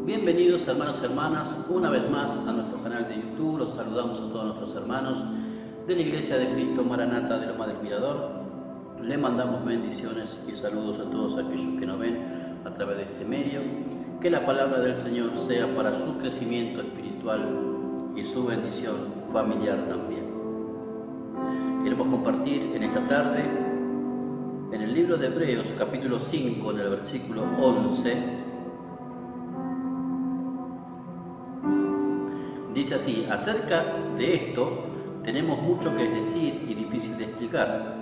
Bienvenidos hermanos y hermanas una vez más a nuestro canal de YouTube. Los saludamos a todos nuestros hermanos de la Iglesia de Cristo Maranata de Loma del Mirador. Le mandamos bendiciones y saludos a todos aquellos que nos ven a través de este medio. Que la palabra del Señor sea para su crecimiento espiritual y su bendición familiar también. Queremos compartir en esta tarde en el libro de Hebreos capítulo 5 en el versículo 11. Dice así: acerca de esto tenemos mucho que decir y difícil de explicar,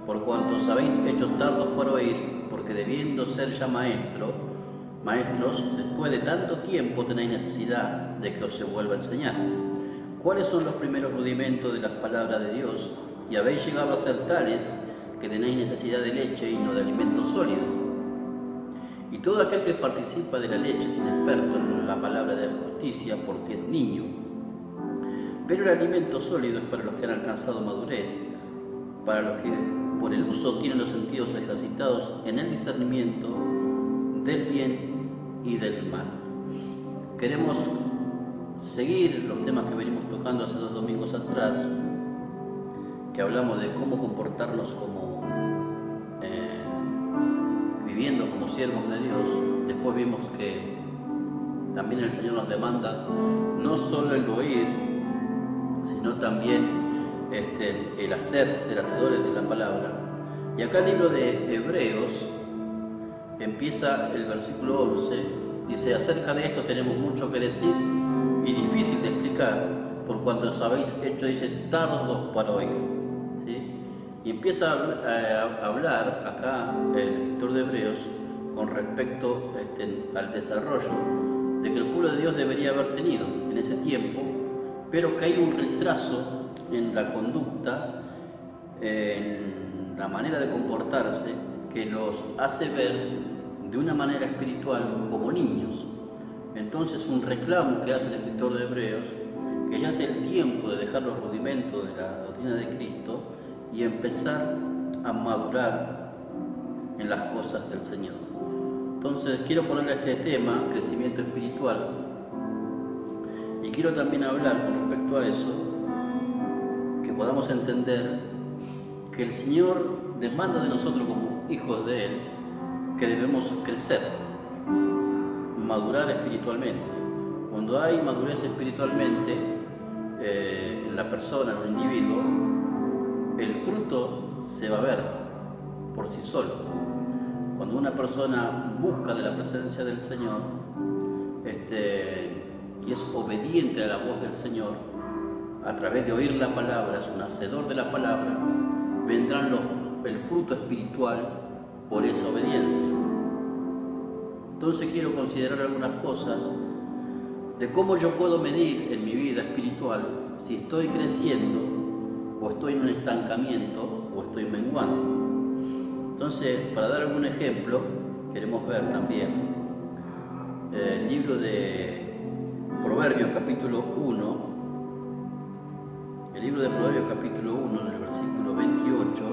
por cuanto os habéis hecho tardos para oír, porque debiendo ser ya maestros, después de tanto tiempo tenéis necesidad de que os se vuelva a enseñar. ¿Cuáles son los primeros rudimentos de las palabras de Dios? Y habéis llegado a ser tales que tenéis necesidad de leche y no de alimento sólido. Y todo aquel que participa de la leche es inexperto en la palabra de la justicia, porque es niño. Pero el alimento sólido es para los que han alcanzado madurez, para los que por el uso tienen los sentidos ejercitados en el discernimiento del bien y del mal. Queremos seguir los temas que venimos tocando hace 2 domingos atrás, que hablamos de cómo comportarnos como viviendo como siervos de Dios. Después vimos que también el Señor nos demanda no solo el oír, sino también el hacer, ser hacedores de la palabra. Y acá el libro de Hebreos empieza el versículo 11, dice: acerca de esto tenemos mucho que decir y difícil de explicar, por cuanto os habéis hecho, dice, tardos para oír. ¿Sí? Y empieza a hablar acá el escritor de Hebreos con respecto al desarrollo de que el pueblo de Dios debería haber tenido en ese tiempo, pero que hay un retraso en la conducta, en la manera de comportarse, que los hace ver de una manera espiritual como niños. Entonces, un reclamo que hace el escritor de Hebreos, que ya es el tiempo de dejar los rudimentos de la doctrina de Cristo y empezar a madurar en las cosas del Señor. Entonces, quiero ponerle a este tema, crecimiento espiritual, y quiero también hablar con respecto a eso, que podamos entender que el Señor demanda de nosotros como hijos de Él que debemos crecer, madurar espiritualmente. Cuando hay madurez espiritualmente en la persona, en el individuo, el fruto se va a ver por sí solo. Cuando una persona busca de la presencia del Señor y es obediente a la voz del Señor, a través de oír la palabra, es un hacedor de la palabra, vendrán el fruto espiritual por esa obediencia. Entonces quiero considerar algunas cosas de cómo yo puedo medir en mi vida espiritual si estoy creciendo o estoy en un estancamiento o estoy menguando. Entonces, para dar algún ejemplo, queremos ver también el libro de Proverbios capítulo 1, el libro de Proverbios capítulo 1, en el versículo 28,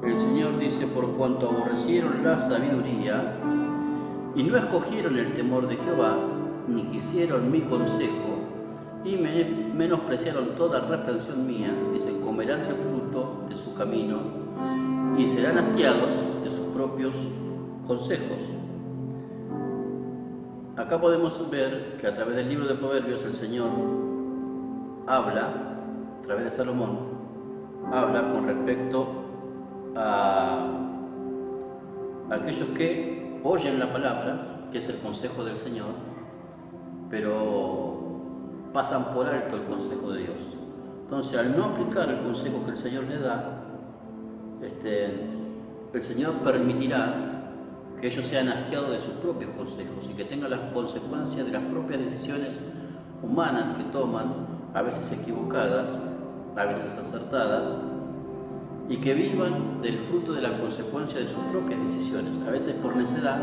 el Señor dice: por cuanto aborrecieron la sabiduría y no escogieron el temor de Jehová, ni quisieron mi consejo, y menospreciaron toda reprensión mía, dice, comerán el fruto de su camino y serán hastiados de sus propios consejos. Acá podemos ver que a través del libro de Proverbios el Señor habla, a través de Salomón, habla con respecto a aquellos que oyen la palabra, que es el consejo del Señor, pero pasan por alto el consejo de Dios. Entonces, al no aplicar el consejo que el Señor le da, el Señor permitirá que ellos sean hastiados de sus propios consejos y que tengan las consecuencias de las propias decisiones humanas que toman, a veces equivocadas, a veces acertadas, y que vivan del fruto de la consecuencia de sus propias decisiones, a veces por necedad,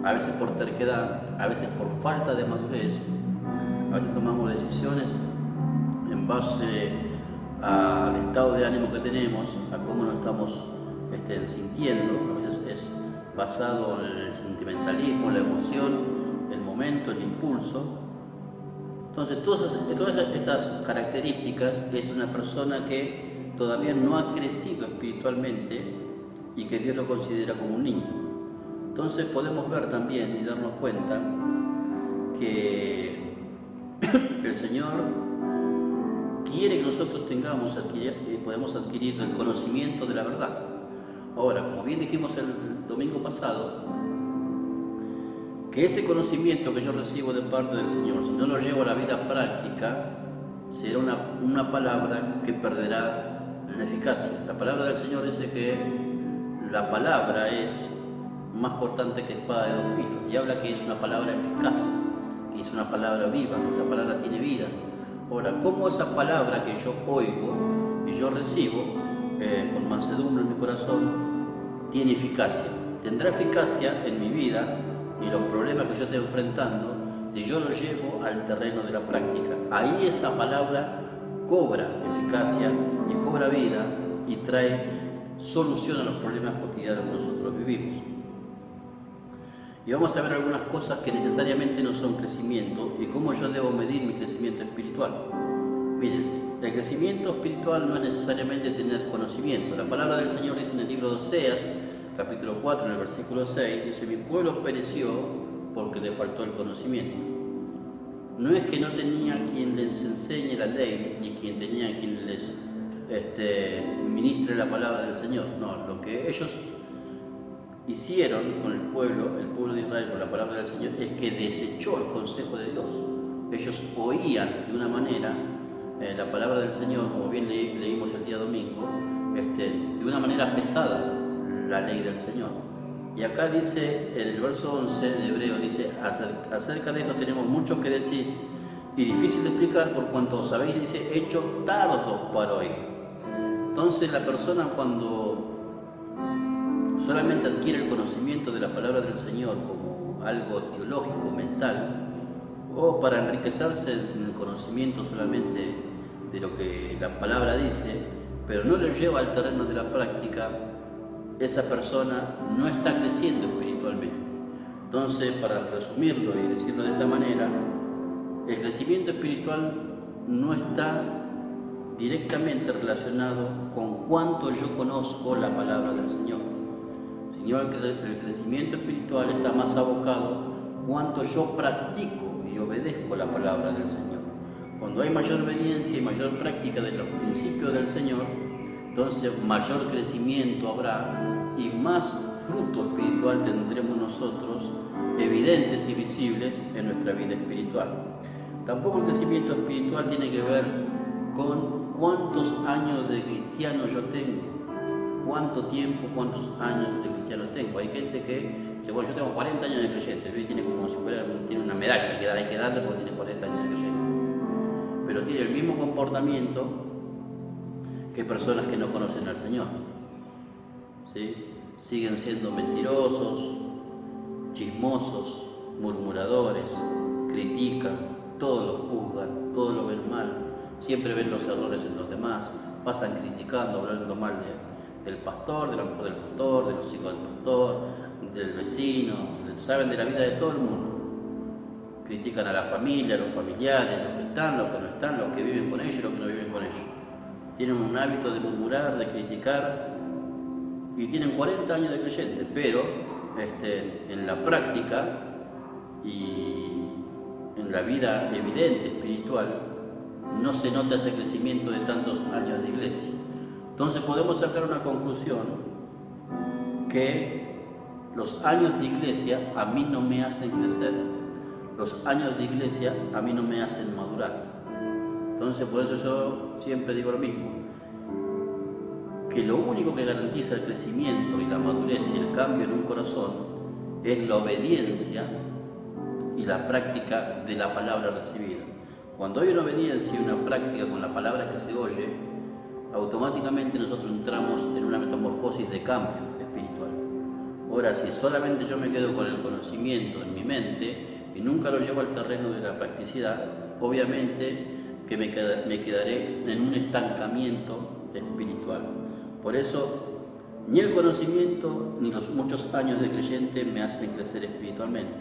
a veces por terquedad, a veces por falta de madurez. A veces tomamos decisiones en base al estado de ánimo que tenemos, a cómo nos estamos sintiendo. A veces es basado en el sentimentalismo, la emoción, el momento, el impulso. Entonces, todas estas características es una persona que todavía no ha crecido espiritualmente y que Dios lo considera como un niño. Entonces podemos ver también y darnos cuenta que el Señor quiere que nosotros podamos adquirir el conocimiento de la verdad. Ahora, como bien dijimos el domingo pasado, que ese conocimiento que yo recibo de parte del Señor, si no lo llevo a la vida práctica, será una palabra que perderá la eficacia. La palabra del Señor dice que la palabra es más cortante que espada de dos filos, y habla que es una palabra eficaz, que es una palabra viva, que esa palabra tiene vida. Ahora, ¿cómo esa palabra que yo oigo y yo recibo con mansedumbre en mi corazón tiene eficacia? Tendrá eficacia en mi vida y los problemas que yo estoy enfrentando si yo lo llevo al terreno de la práctica. Ahí esa palabra cobra eficacia y cobra vida y trae solución a los problemas cotidianos que nosotros vivimos. Y vamos a ver algunas cosas que necesariamente no son crecimiento y cómo yo debo medir mi crecimiento espiritual. Miren, el crecimiento espiritual no es necesariamente tener conocimiento. La palabra del Señor dice en el libro de Oseas, capítulo 4, en el versículo 6, dice: mi pueblo pereció porque le faltó el conocimiento. No es que no tenía quien les enseñe la ley, ni quien tenía quien les ministre la palabra del Señor. No, lo que ellos hicieron con el pueblo de Israel, con la palabra del Señor, es que desechó el consejo de Dios. Ellos oían de una manera la palabra del Señor, como bien leímos el día domingo, de una manera pesada la ley del Señor. Y acá dice, en el verso 11 de Hebreo, dice: acerca de esto tenemos mucho que decir y difícil de explicar, por cuanto os habéis, dice, hecho tardos para oír. Entonces la persona, cuando solamente adquiere el conocimiento de la palabra del Señor como algo teológico, mental, o para enriquecerse en el conocimiento solamente de lo que la palabra dice, pero no lo lleva al terreno de la práctica, esa persona no está creciendo espiritualmente. Entonces, para resumirlo y decirlo de esta manera, el crecimiento espiritual no está directamente relacionado con cuánto yo conozco la palabra del Señor. El crecimiento espiritual está más abocado cuánto yo practico y obedezco la palabra del Señor. Cuando hay mayor obediencia y mayor práctica de los principios del Señor, entonces mayor crecimiento habrá y más fruto espiritual tendremos nosotros, evidentes y visibles en nuestra vida espiritual. Tampoco el crecimiento espiritual tiene que ver con cuántos años de cristiano yo tengo, cuánto tiempo, cuántos años de cristiano tengo. Hay gente que dice: bueno, yo tengo 40 años de creyente, y tiene como si fuera, tiene una medalla, hay que darle porque tiene 40 años de creyente. Pero tiene el mismo comportamiento que personas que no conocen al Señor. ¿Sí? Siguen siendo mentirosos, chismosos, murmuradores, critican, todo lo juzgan, todo lo ven mal, siempre ven los errores en los demás, pasan criticando, hablando mal del pastor, de la mujer del pastor, de los hijos del pastor, del vecino, saben de la vida de todo el mundo. Critican a la familia, a los familiares, los que están, los que no están, los que viven con ellos y los que no viven con ellos. Tienen un hábito de murmurar, de criticar, y tienen 40 años de creyente, pero en la práctica y en la vida evidente espiritual no se nota ese crecimiento de tantos años de iglesia. Entonces podemos sacar una conclusión, que los años de iglesia a mí no me hacen crecer, los años de iglesia a mí no me hacen madurar. Entonces por eso yo siempre digo lo mismo, que lo único que garantiza el crecimiento y la madurez y el cambio en un corazón es la obediencia y la práctica de la palabra recibida. Cuando hay una obediencia y una práctica con la palabra que se oye, automáticamente nosotros entramos en una metamorfosis de cambio espiritual. Ahora, si solamente yo me quedo con el conocimiento en mi mente y nunca lo llevo al terreno de la practicidad, obviamente que me quedaré en un estancamiento espiritual. Por eso Ni el conocimiento ni los muchos años de creyente me hacen crecer espiritualmente.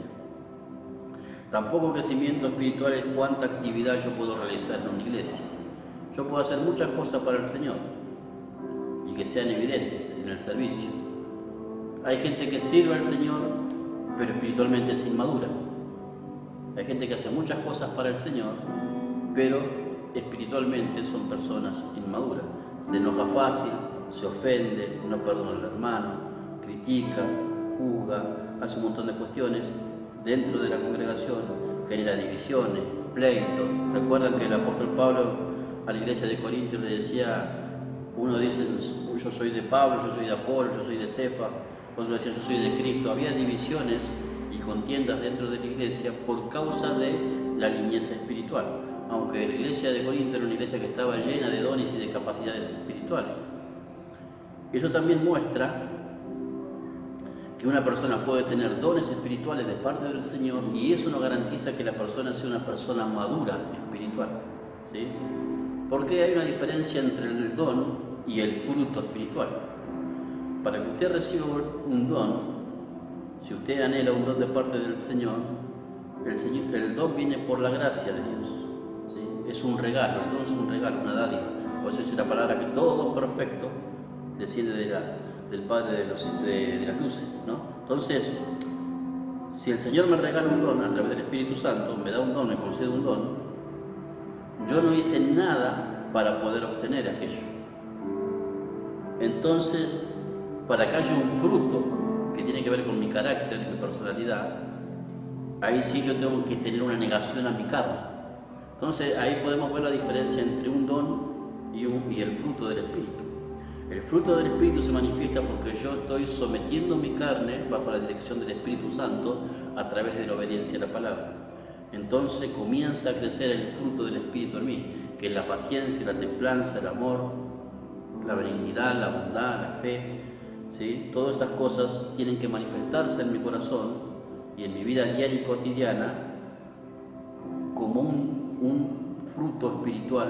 Tampoco crecimiento espiritual es cuánta actividad yo puedo realizar en una iglesia. Yo puedo hacer muchas cosas para el Señor y que sean evidentes en el servicio. Hay gente que sirve al Señor, pero espiritualmente es inmadura. Hay gente que hace muchas cosas para el Señor, pero espiritualmente son personas inmaduras. Se enoja fácil, se ofende, no perdona al hermano, critica, juzga, hace un montón de cuestiones dentro de la congregación, genera divisiones, pleitos. Recuerdan que el apóstol Pablo a la iglesia de Corintios le decía, uno dice, yo soy de Pablo, yo soy de Apolo, yo soy de Cefa, otro decía, yo soy de Cristo. Había divisiones y contiendas dentro de la iglesia por causa de la niñez espiritual, aunque la iglesia de Corinto era una iglesia que estaba llena de dones y de capacidades espirituales. Eso también muestra que una persona puede tener dones espirituales de parte del Señor y eso no garantiza que la persona sea una persona madura espiritual, ¿sí? Porque hay una diferencia entre el don y el fruto espiritual. Para que usted reciba un don, si usted anhela un don de parte del Señor, el don viene por la gracia de Dios, ¿sí? Es un regalo, el don es un regalo, una dádiva. Por eso es la palabra que todo don perfecto desciende del Padre de las luces, ¿no? Entonces, si el Señor me regala un don a través del Espíritu Santo, me da un don, me concede un don, yo no hice nada para poder obtener aquello. Entonces, para que haya un fruto que tiene que ver con mi carácter, mi personalidad, ahí sí yo tengo que tener una negación a mi carne. Entonces, ahí podemos ver la diferencia entre un don y el fruto del Espíritu. El fruto del Espíritu se manifiesta porque yo estoy sometiendo mi carne bajo la dirección del Espíritu Santo a través de la obediencia a la palabra. Entonces comienza a crecer el fruto del Espíritu en mí, que es la paciencia, la templanza, el amor, la benignidad, la bondad, la fe, ¿sí? Todas estas cosas tienen que manifestarse en mi corazón y en mi vida diaria y cotidiana como un fruto espiritual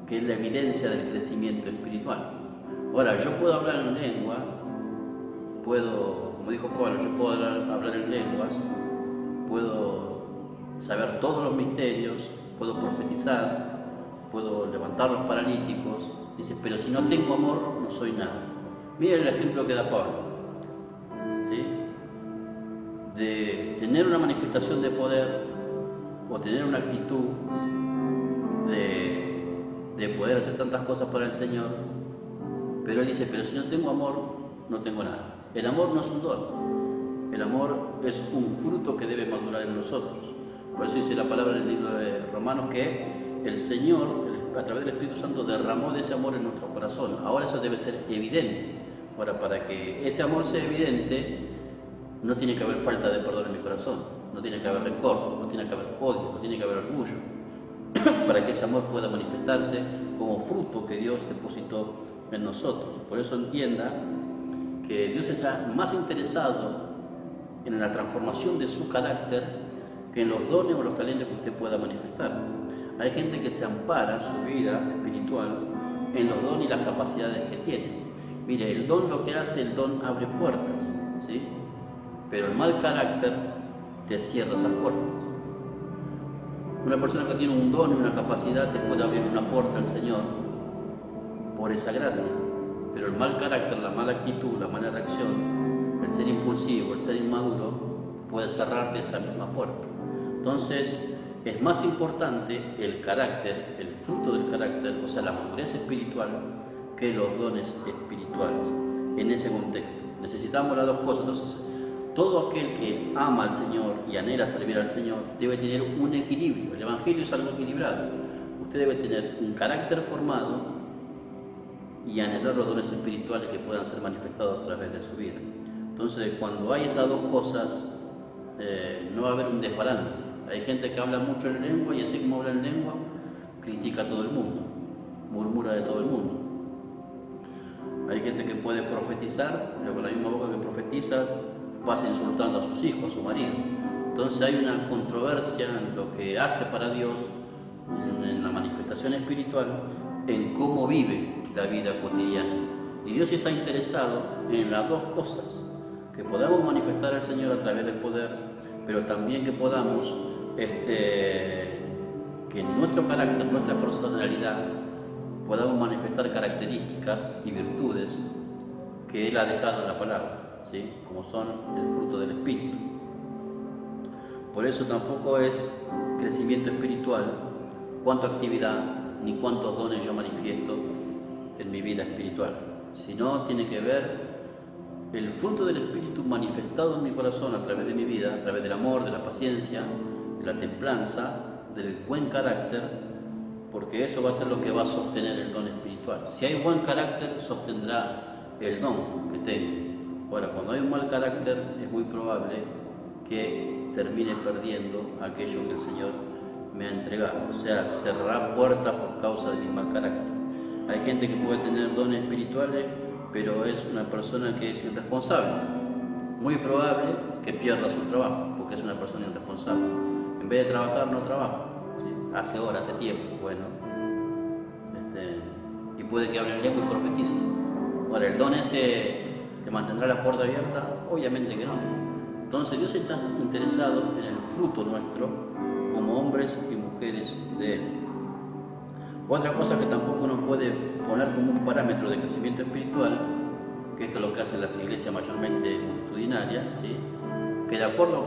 que es la evidencia del crecimiento espiritual. Ahora, yo puedo hablar en lengua, como dijo Pablo, yo puedo hablar en lenguas, puedo saber todos los misterios, puedo profetizar, puedo levantar los paralíticos, dice, pero si no tengo amor, no soy nada. Miren el ejemplo que da Pablo, ¿sí? De tener una manifestación de poder o tener una actitud de poder hacer tantas cosas para el Señor, pero él dice, pero si no tengo amor, no tengo nada. El amor no es un don, el amor es un fruto que debe madurar en nosotros. Por eso dice la palabra en el libro de Romanos que el Señor, a través del Espíritu Santo, derramó de ese amor en nuestro corazón. Ahora eso debe ser evidente. Ahora, para que ese amor sea evidente, no tiene que haber falta de perdón en mi corazón, no tiene que haber rencor, no tiene que haber odio, no tiene que haber orgullo, para que ese amor pueda manifestarse como fruto que Dios depositó en nosotros. Por eso entienda que Dios está más interesado en la transformación de su carácter que en los dones o los talentos que usted pueda manifestar. Hay gente que se ampara en su vida espiritual en los dones y las capacidades que tiene. Mire, el don lo que hace, el don abre puertas, ¿sí? Pero el mal carácter te cierra esas puertas. Una persona que tiene un don y una capacidad te puede abrir una puerta al Señor por esa gracia, pero el mal carácter, la mala actitud, la mala reacción, el ser impulsivo, el ser inmaduro, puede cerrarle esa misma puerta. Entonces, es más importante el carácter, el fruto del carácter, o sea, la madurez espiritual, que los dones espirituales. En ese contexto, necesitamos las dos cosas. Entonces, todo aquel que ama al Señor y anhela servir al Señor debe tener un equilibrio. El Evangelio es algo equilibrado. Usted debe tener un carácter formado y anhelar los dones espirituales que puedan ser manifestados a través de su vida. Entonces, cuando hay esas dos cosas, no va a haber un desbalance. Hay gente que habla mucho en lengua y así como habla en lengua, critica a todo el mundo, murmura de todo el mundo. Hay gente que puede profetizar, pero con la misma boca que profetiza pasa insultando a sus hijos, a su marido. Entonces hay una controversia en lo que hace para Dios, en la manifestación espiritual, en cómo vive la vida cotidiana. Y Dios está interesado en las dos cosas, que podamos manifestar al Señor a través del poder, pero también que podamos, que en nuestro carácter, nuestra personalidad, podamos manifestar características y virtudes que Él ha dejado en la palabra, ¿sí? Como son el fruto del Espíritu. Por eso tampoco es crecimiento espiritual cuánta actividad ni cuántos dones yo manifiesto en mi vida espiritual, sino tiene que ver el fruto del Espíritu manifestado en mi corazón a través de mi vida, a través del amor, de la paciencia, de la templanza, del buen carácter, porque eso va a ser lo que va a sostener el don espiritual. Si hay buen carácter, sostendrá el don que tengo. Ahora, cuando hay un mal carácter, es muy probable que termine perdiendo aquello que el Señor me ha entregado. O sea, cerrará puertas por causa de mi mal carácter. Hay gente que puede tener dones espirituales, pero es una persona que es irresponsable. Muy probable que pierda su trabajo, porque es una persona irresponsable. En vez de trabajar, no trabaja. ¿Sí? Hace horas, hace tiempo, bueno. Y puede que hable en lengua y profetice. Ahora, ¿el don ese te mantendrá la puerta abierta? Obviamente que no. Entonces Dios está interesado en el fruto nuestro como hombres y mujeres de Él. Otra cosa que tampoco nos puede poner como un parámetro de crecimiento espiritual, que esto es lo que hacen las iglesias mayormente multitudinarias, ¿sí? Que de acuerdo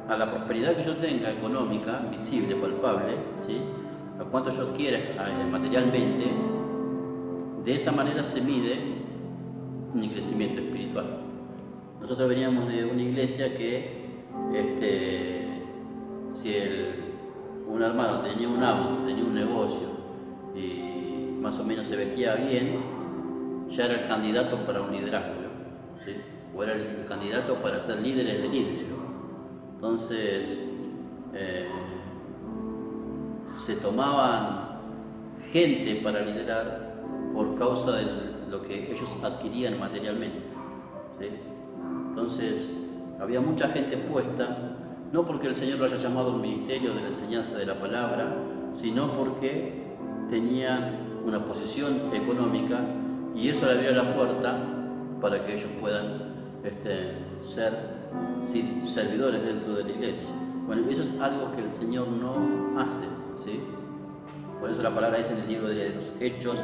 a la prosperidad que yo tenga económica, visible, palpable, ¿sí? A cuánto yo quiera materialmente, de esa manera se mide mi crecimiento espiritual. Nosotros veníamos de una iglesia que si un hermano tenía un auto, tenía un negocio y más o menos se vestía bien, ya era el candidato para un liderazgo, ¿sí? O era el candidato para ser líderes de líderes, ¿no? Entonces se tomaban gente para liderar por causa de lo que ellos adquirían materialmente, ¿sí? Entonces había mucha gente puesta, no porque el Señor lo haya llamado a un ministerio de la enseñanza de la palabra, sino porque tenía una posición económica y eso le abrió la puerta para que ellos puedan ser servidores dentro de la iglesia. Bueno, eso es algo que el Señor no hace, ¿sí? Por eso la palabra dice en el libro de los Hechos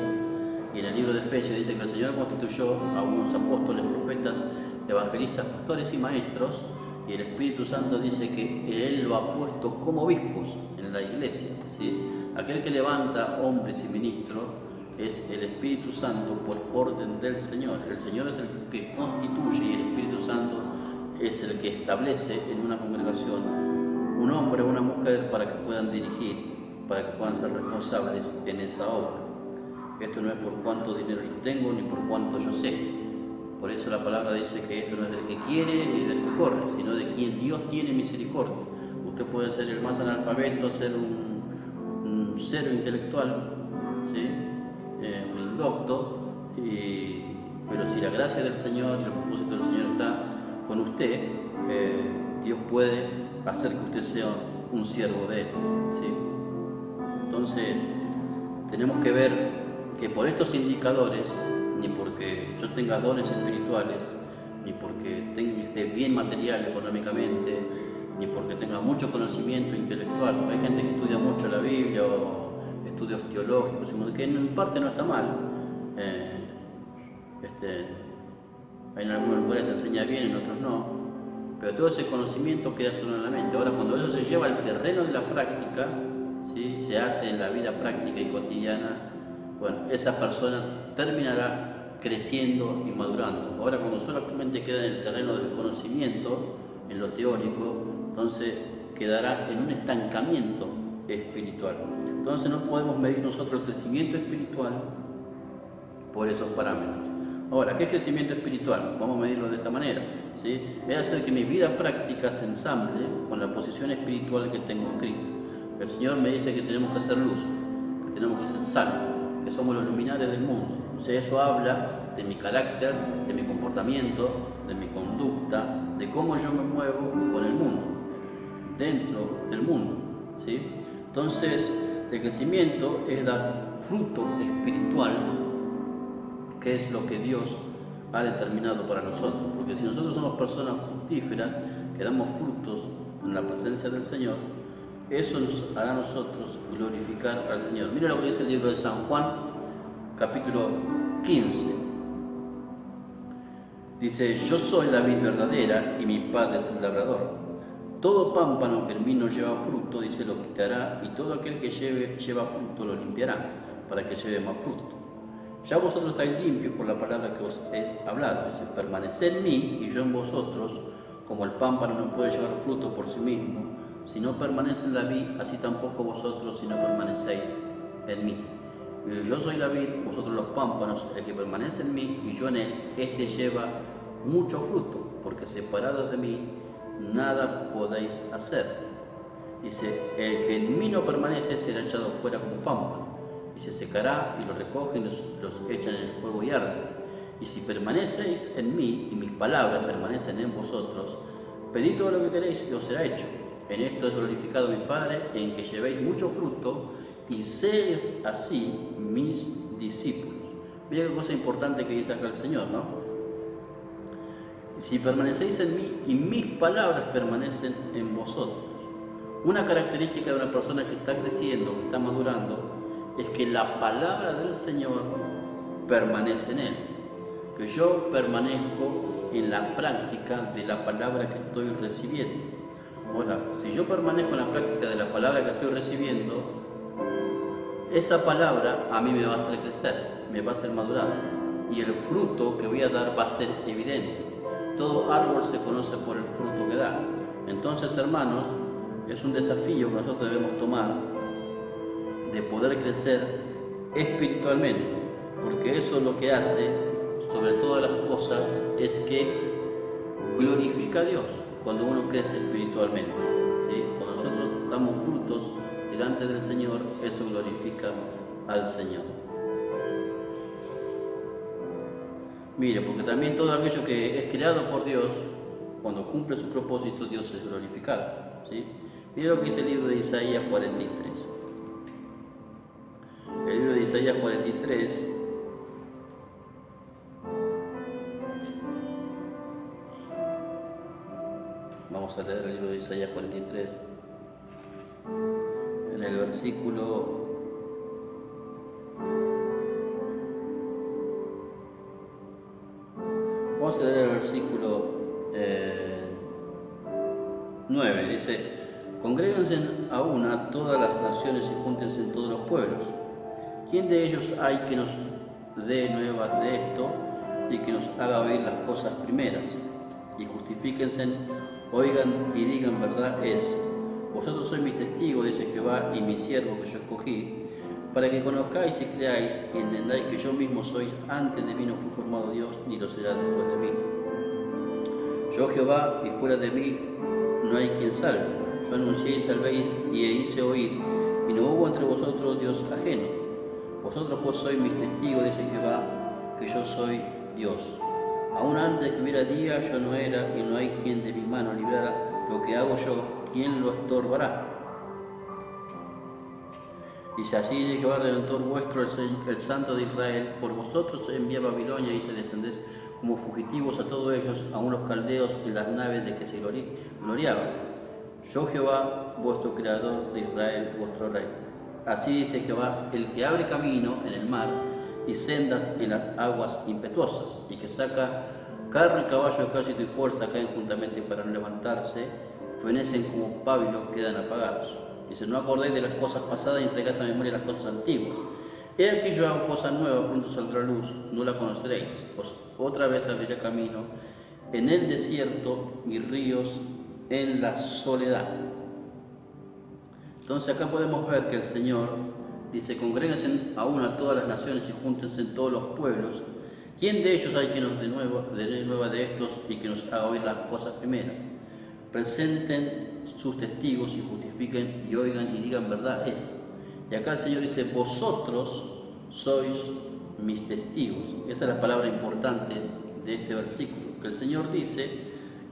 y en el libro de Efesios, dice que el Señor constituyó a unos apóstoles, profetas, evangelistas, pastores y maestros, y el Espíritu Santo dice que Él lo ha puesto como obispos en la iglesia, ¿sí? Aquel que levanta hombres y ministros es el Espíritu Santo por orden del Señor. El Señor es el que constituye y el Espíritu Santo es el que establece en una congregación un hombre o una mujer para que puedan dirigir, para que puedan ser responsables en esa obra. Esto no es por cuánto dinero yo tengo ni por cuánto yo sé. Por eso la palabra dice que esto no es del que quiere ni del que corre, sino de quien Dios tiene misericordia. Usted puede ser el más analfabeto, ser un cero intelectual, ¿sí? Un indocto, pero si la gracia del Señor y el propósito del Señor está con usted, Dios puede hacer que usted sea un siervo de Él, ¿sí? Entonces tenemos que ver que por estos indicadores, ni porque yo tenga dones espirituales, ni porque esté bien material económicamente, ni porque tenga mucho conocimiento intelectual, porque hay gente que estudia mucho la Biblia o estudios teológicos, que en parte no está mal. En algunos lugares se enseña bien, en otros no, pero todo ese conocimiento queda solo en la mente. Ahora, cuando eso se lleva al terreno de la práctica, ¿sí? Se hace en la vida práctica y cotidiana, bueno, esa persona terminará creciendo y madurando. Ahora, cuando solamente queda en el terreno del conocimiento, en lo teórico, entonces quedará en un estancamiento espiritual. Entonces no podemos medir nosotros el crecimiento espiritual por esos parámetros. Ahora, ¿qué es crecimiento espiritual? Vamos a medirlo de esta manera, ¿sí? Es hacer que mi vida práctica se ensamble con la posición espiritual que tengo en Cristo. El Señor me dice que tenemos que ser luz, que tenemos que ser sal, que somos los luminares del mundo. O sea, eso habla de mi carácter, de mi comportamiento, de mi conducta, de cómo yo me muevo con el mundo, dentro del mundo, ¿sí? Entonces, el crecimiento es dar fruto espiritual qué es lo que Dios ha determinado para nosotros. Porque si nosotros somos personas fructíferas, que damos frutos en la presencia del Señor, eso nos hará a nosotros glorificar al Señor. Mira lo que dice el libro de San Juan, capítulo 15. Dice: yo soy la vid verdadera y mi Padre es el labrador. Todo pámpano que en mí no lleva fruto, dice, lo quitará, y todo aquel que lleva fruto lo limpiará, para que lleve más fruto. Ya vosotros estáis limpios por la palabra que os he hablado. Dice: permaneced en mí y yo en vosotros. Como el pámpano no puede llevar fruto por sí mismo, si no permanece en la vid, así tampoco vosotros si no permanecéis en mí. Y yo soy la vid, vosotros los pámpanos. El que permanece en mí y yo en él, este lleva mucho fruto, porque separados de mí nada podéis hacer. Dice: el que en mí no permanece será echado fuera como pámpano, y se secará, y lo recogen y los echan en el fuego y arden. Y si permanecéis en mí y mis palabras permanecen en vosotros, pedid todo lo que queréis y os será hecho. En esto es glorificado mi Padre, en que llevéis mucho fruto y seáis así mis discípulos. Mira qué cosa importante que dice acá el Señor, ¿no? Si permanecéis en mí y mis palabras permanecen en vosotros. Una característica de una persona que está creciendo, que está madurando, es que la palabra del Señor permanece en él. Que yo permanezco en la práctica de la palabra que estoy recibiendo. Ahora, si yo permanezco en la práctica de la palabra que estoy recibiendo, esa palabra a mí me va a hacer crecer, me va a hacer madurar, y el fruto que voy a dar va a ser evidente. Todo árbol se conoce por el fruto que da. Entonces, hermanos, es un desafío que nosotros debemos tomar, de poder crecer espiritualmente, porque eso es lo que hace, sobre todas las cosas, es que glorifica a Dios cuando uno crece espiritualmente, ¿sí? Cuando nosotros damos frutos delante del Señor, eso glorifica al Señor. Mire, porque también todo aquello que es creado por Dios, cuando cumple su propósito, Dios es glorificado, ¿sí? Mire lo que dice el libro de Isaías 43. El libro de Isaías 43, vamos a leer el libro de Isaías 43, en el versículo 9, dice: congréguense a una todas las naciones y júntense en todos los pueblos. ¿Quién de ellos hay que nos dé nuevas de esto y que nos haga oír las cosas primeras? Y justifíquense, oigan y digan: verdad es. Vosotros sois mis testigos, dice Jehová, y mi siervo que yo escogí, para que conozcáis y creáis y entendáis que yo mismo soy. Antes de mí no fue formado Dios, ni lo será después de mí. Yo Jehová, y fuera de mí no hay quien salve. Yo anuncié y salvé y hice oír, y no hubo entre vosotros Dios ajeno. Vosotros pues sois mis testigos, dice Jehová, que yo soy Dios. Aún antes que hubiera día, yo no era, y no hay quien de mi mano librara lo que hago yo. ¿Quién lo estorbará? Dice: así dice Jehová, Redentor vuestro, el Santo de Israel: por vosotros envié a Babilonia y hice descender como fugitivos a todos ellos, aun los caldeos y las naves de que se gloriaban. Yo Jehová, vuestro Creador de Israel, vuestro Rey. Así dice Jehová, el que abre camino en el mar y sendas en las aguas impetuosas, y que saca carro y caballo, ejército y fuerza, caen juntamente para no levantarse, fenecen como pábilos, quedan apagados. Dice: no acordéis de las cosas pasadas y entregáis a memoria las cosas antiguas. He aquí yo hago cosas nuevas, pronto saldrá luz, no la conoceréis. Os otra vez abriré camino en el desierto y ríos en la soledad. Entonces acá podemos ver que el Señor dice: congréguense aún a todas las naciones y júntense en todos los pueblos. ¿Quién de ellos hay que nos dé nueva de estos y que nos haga oír las cosas primeras? Presenten sus testigos y justifiquen y oigan y digan: verdad es. Y acá el Señor dice: vosotros sois mis testigos. Esa es la palabra importante de este versículo, que el Señor dice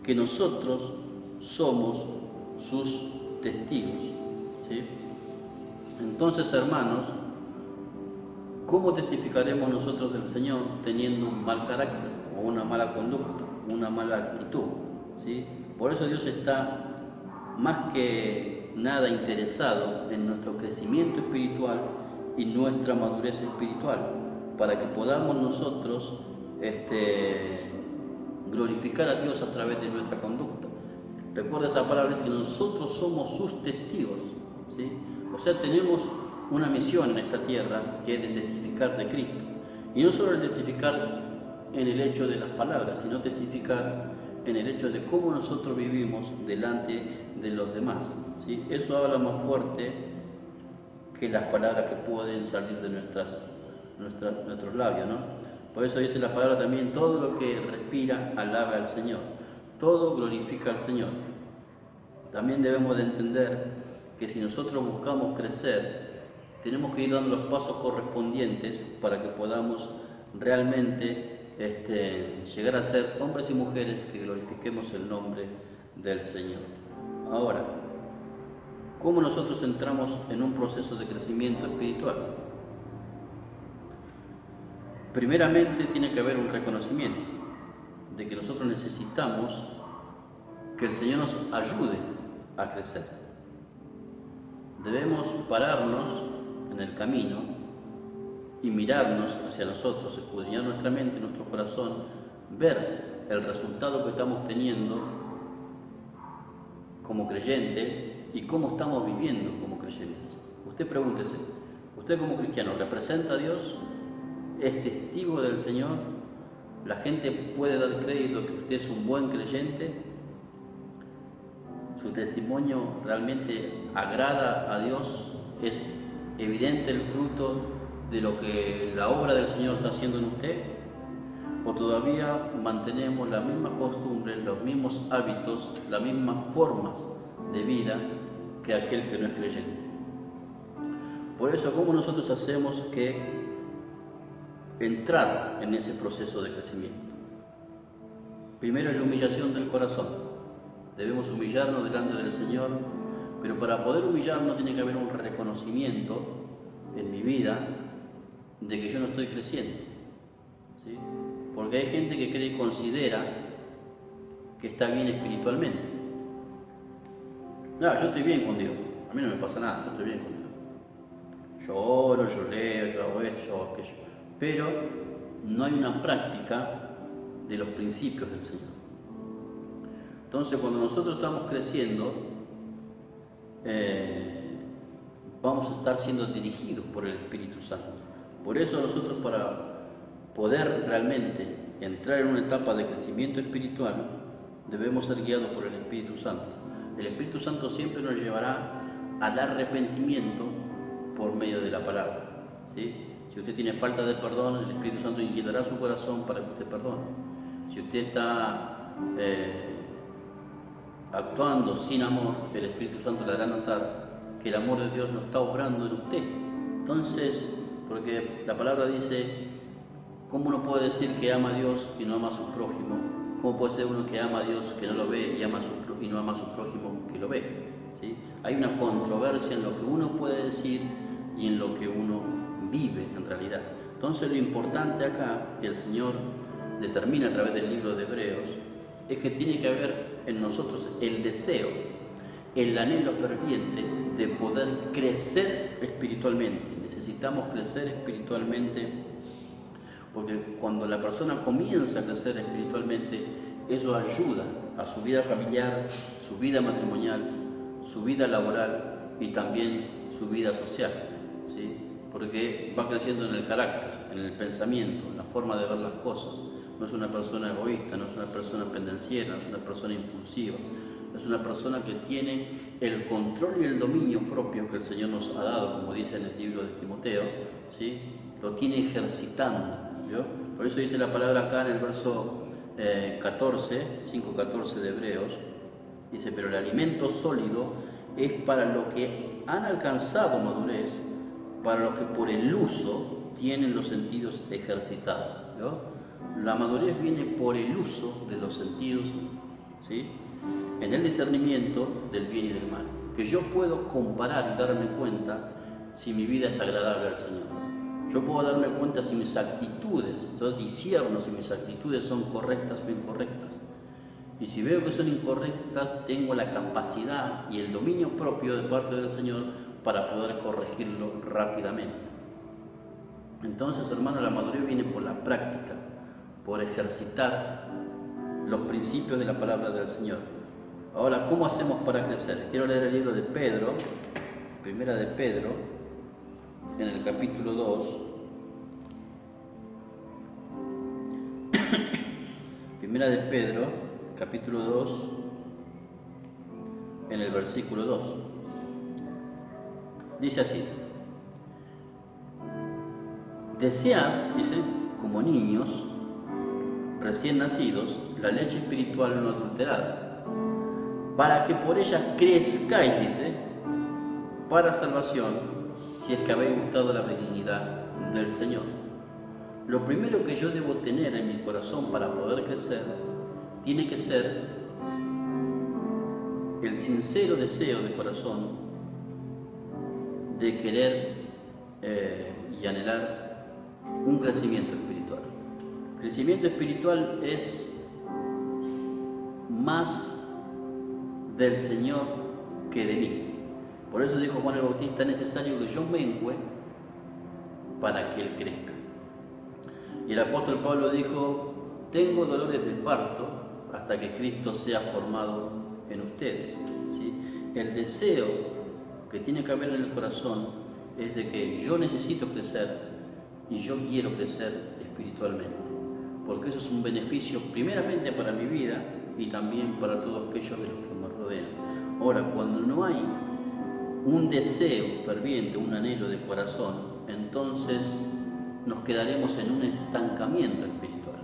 que nosotros somos sus testigos, ¿sí? Entonces, hermanos, ¿Cómo testificaremos nosotros del Señor teniendo un mal carácter o una mala conducta, una mala actitud? ¿Sí? Por eso Dios está más que nada interesado en nuestro crecimiento espiritual y nuestra madurez espiritual, para que podamos nosotros glorificar a Dios a través de nuestra conducta. Recuerda esa palabra, es que nosotros somos sus testigos, ¿sí? O sea, tenemos una misión en esta tierra que es de testificar de Cristo. Y no solo el testificar en el hecho de las palabras, sino testificar en el hecho de cómo nosotros vivimos delante de los demás, ¿sí? Eso habla más fuerte que las palabras que pueden salir de nuestros labios, ¿no? Por eso dice la palabra también, todo lo que respira alaba al Señor, todo glorifica al Señor. También debemos de entender que si nosotros buscamos crecer, tenemos que ir dando los pasos correspondientes para que podamos realmente llegar a ser hombres y mujeres que glorifiquemos el nombre del Señor. Ahora, ¿cómo nosotros entramos en un proceso de crecimiento espiritual? Primeramente tiene que haber un reconocimiento de que nosotros necesitamos que el Señor nos ayude a crecer. Debemos pararnos en el camino y mirarnos hacia nosotros, escudriñar nuestra mente, nuestro corazón, ver el resultado que estamos teniendo como creyentes y cómo estamos viviendo como creyentes. Usted pregúntese, ¿usted como cristiano representa a Dios? ¿Es testigo del Señor? ¿La gente puede dar crédito que usted es un buen creyente? ¿Su testimonio realmente agrada a Dios? ¿Es evidente el fruto de lo que la obra del Señor está haciendo en usted? ¿O todavía mantenemos las mismas costumbres, los mismos hábitos, las mismas formas de vida que aquel que no es creyente? Por eso, ¿cómo nosotros hacemos que entrar en ese proceso de crecimiento? Primero es la humillación del corazón. Debemos humillarnos delante del Señor, pero para poder humillarnos tiene que haber un reconocimiento en mi vida de que yo no estoy creciendo, ¿sí? Porque hay gente que cree y considera que está bien espiritualmente. No, yo estoy bien con Dios, a mí no me pasa nada, yo estoy bien con Dios. Yo oro, yo leo, yo hago esto, yo hago aquello. Pero no hay una práctica de los principios del Señor. Entonces, cuando nosotros estamos creciendo, vamos a estar siendo dirigidos por el Espíritu Santo. Por eso nosotros, para poder realmente entrar en una etapa de crecimiento espiritual, debemos ser guiados por el Espíritu Santo. El Espíritu Santo siempre nos llevará al arrepentimiento por medio de la palabra, ¿sí? Si usted tiene falta de perdón, el Espíritu Santo inquietará su corazón para que usted perdone. Si usted está actuando sin amor, el Espíritu Santo le hará notar que el amor de Dios no está obrando en usted. Entonces, porque la palabra dice, ¿cómo uno puede decir que ama a Dios y no ama a su prójimo? ¿Cómo puede ser uno que ama a Dios que no lo ve y no ama a su prójimo que lo ve? ¿Sí? Hay una controversia en lo que uno puede decir y en lo que uno vive en realidad. Entonces, lo importante acá que el Señor determina a través del libro de Hebreos es que tiene que haber en nosotros el deseo, el anhelo ferviente de poder crecer espiritualmente. Necesitamos crecer espiritualmente, porque cuando la persona comienza a crecer espiritualmente, eso ayuda a su vida familiar, su vida matrimonial, su vida laboral y también su vida social, ¿sí? Porque va creciendo en el carácter, en el pensamiento, en la forma de ver las cosas. No es una persona egoísta, no es una persona pendenciera, no es una persona impulsiva, es una persona que tiene el control y el dominio propio que el Señor nos ha dado, como dice en el libro de Timoteo, ¿sí? Lo tiene ejercitando, ¿vio? Por eso dice la palabra acá en el verso 5:14 de Hebreos, dice, pero el alimento sólido es para los que han alcanzado madurez, para los que por el uso tienen los sentidos ejercitados, ¿vio? La madurez viene por el uso de los sentidos, ¿sí? En el discernimiento del bien y del mal, que yo puedo comparar y darme cuenta si mi vida es agradable al Señor. Yo puedo darme cuenta si mis actitudes, yo discierno si mis actitudes son correctas o incorrectas. Y si veo que son incorrectas, tengo la capacidad y el dominio propio de parte del Señor para poder corregirlo rápidamente. Entonces, hermano, la madurez viene por la práctica, por ejercitar los principios de la palabra del Señor. Ahora, ¿cómo hacemos para crecer? Quiero leer el libro de Pedro, primera de Pedro, en el capítulo 2. Primera de Pedro, capítulo 2, en el versículo 2. Dice así: desead, dice, como niños recién nacidos, la leche espiritual no adulterada, para que por ella crezcáis, dice, para salvación, si es que habéis gustado la benignidad del Señor. Lo primero que yo debo tener en mi corazón para poder crecer tiene que ser el sincero deseo de corazón de querer y anhelar un crecimiento espiritual. El crecimiento espiritual es más del Señor que de mí. Por eso dijo Juan el Bautista: es necesario que yo mengue para que Él crezca. Y el apóstol Pablo dijo: tengo dolores de parto hasta que Cristo sea formado en ustedes. ¿Sí? El deseo que tiene que haber en el corazón es de que yo necesito crecer y yo quiero crecer espiritualmente, porque eso es un beneficio primeramente para mi vida y también para todos aquellos de los que me rodean. Ahora, cuando no hay un deseo ferviente, un anhelo de corazón, entonces nos quedaremos en un estancamiento espiritual.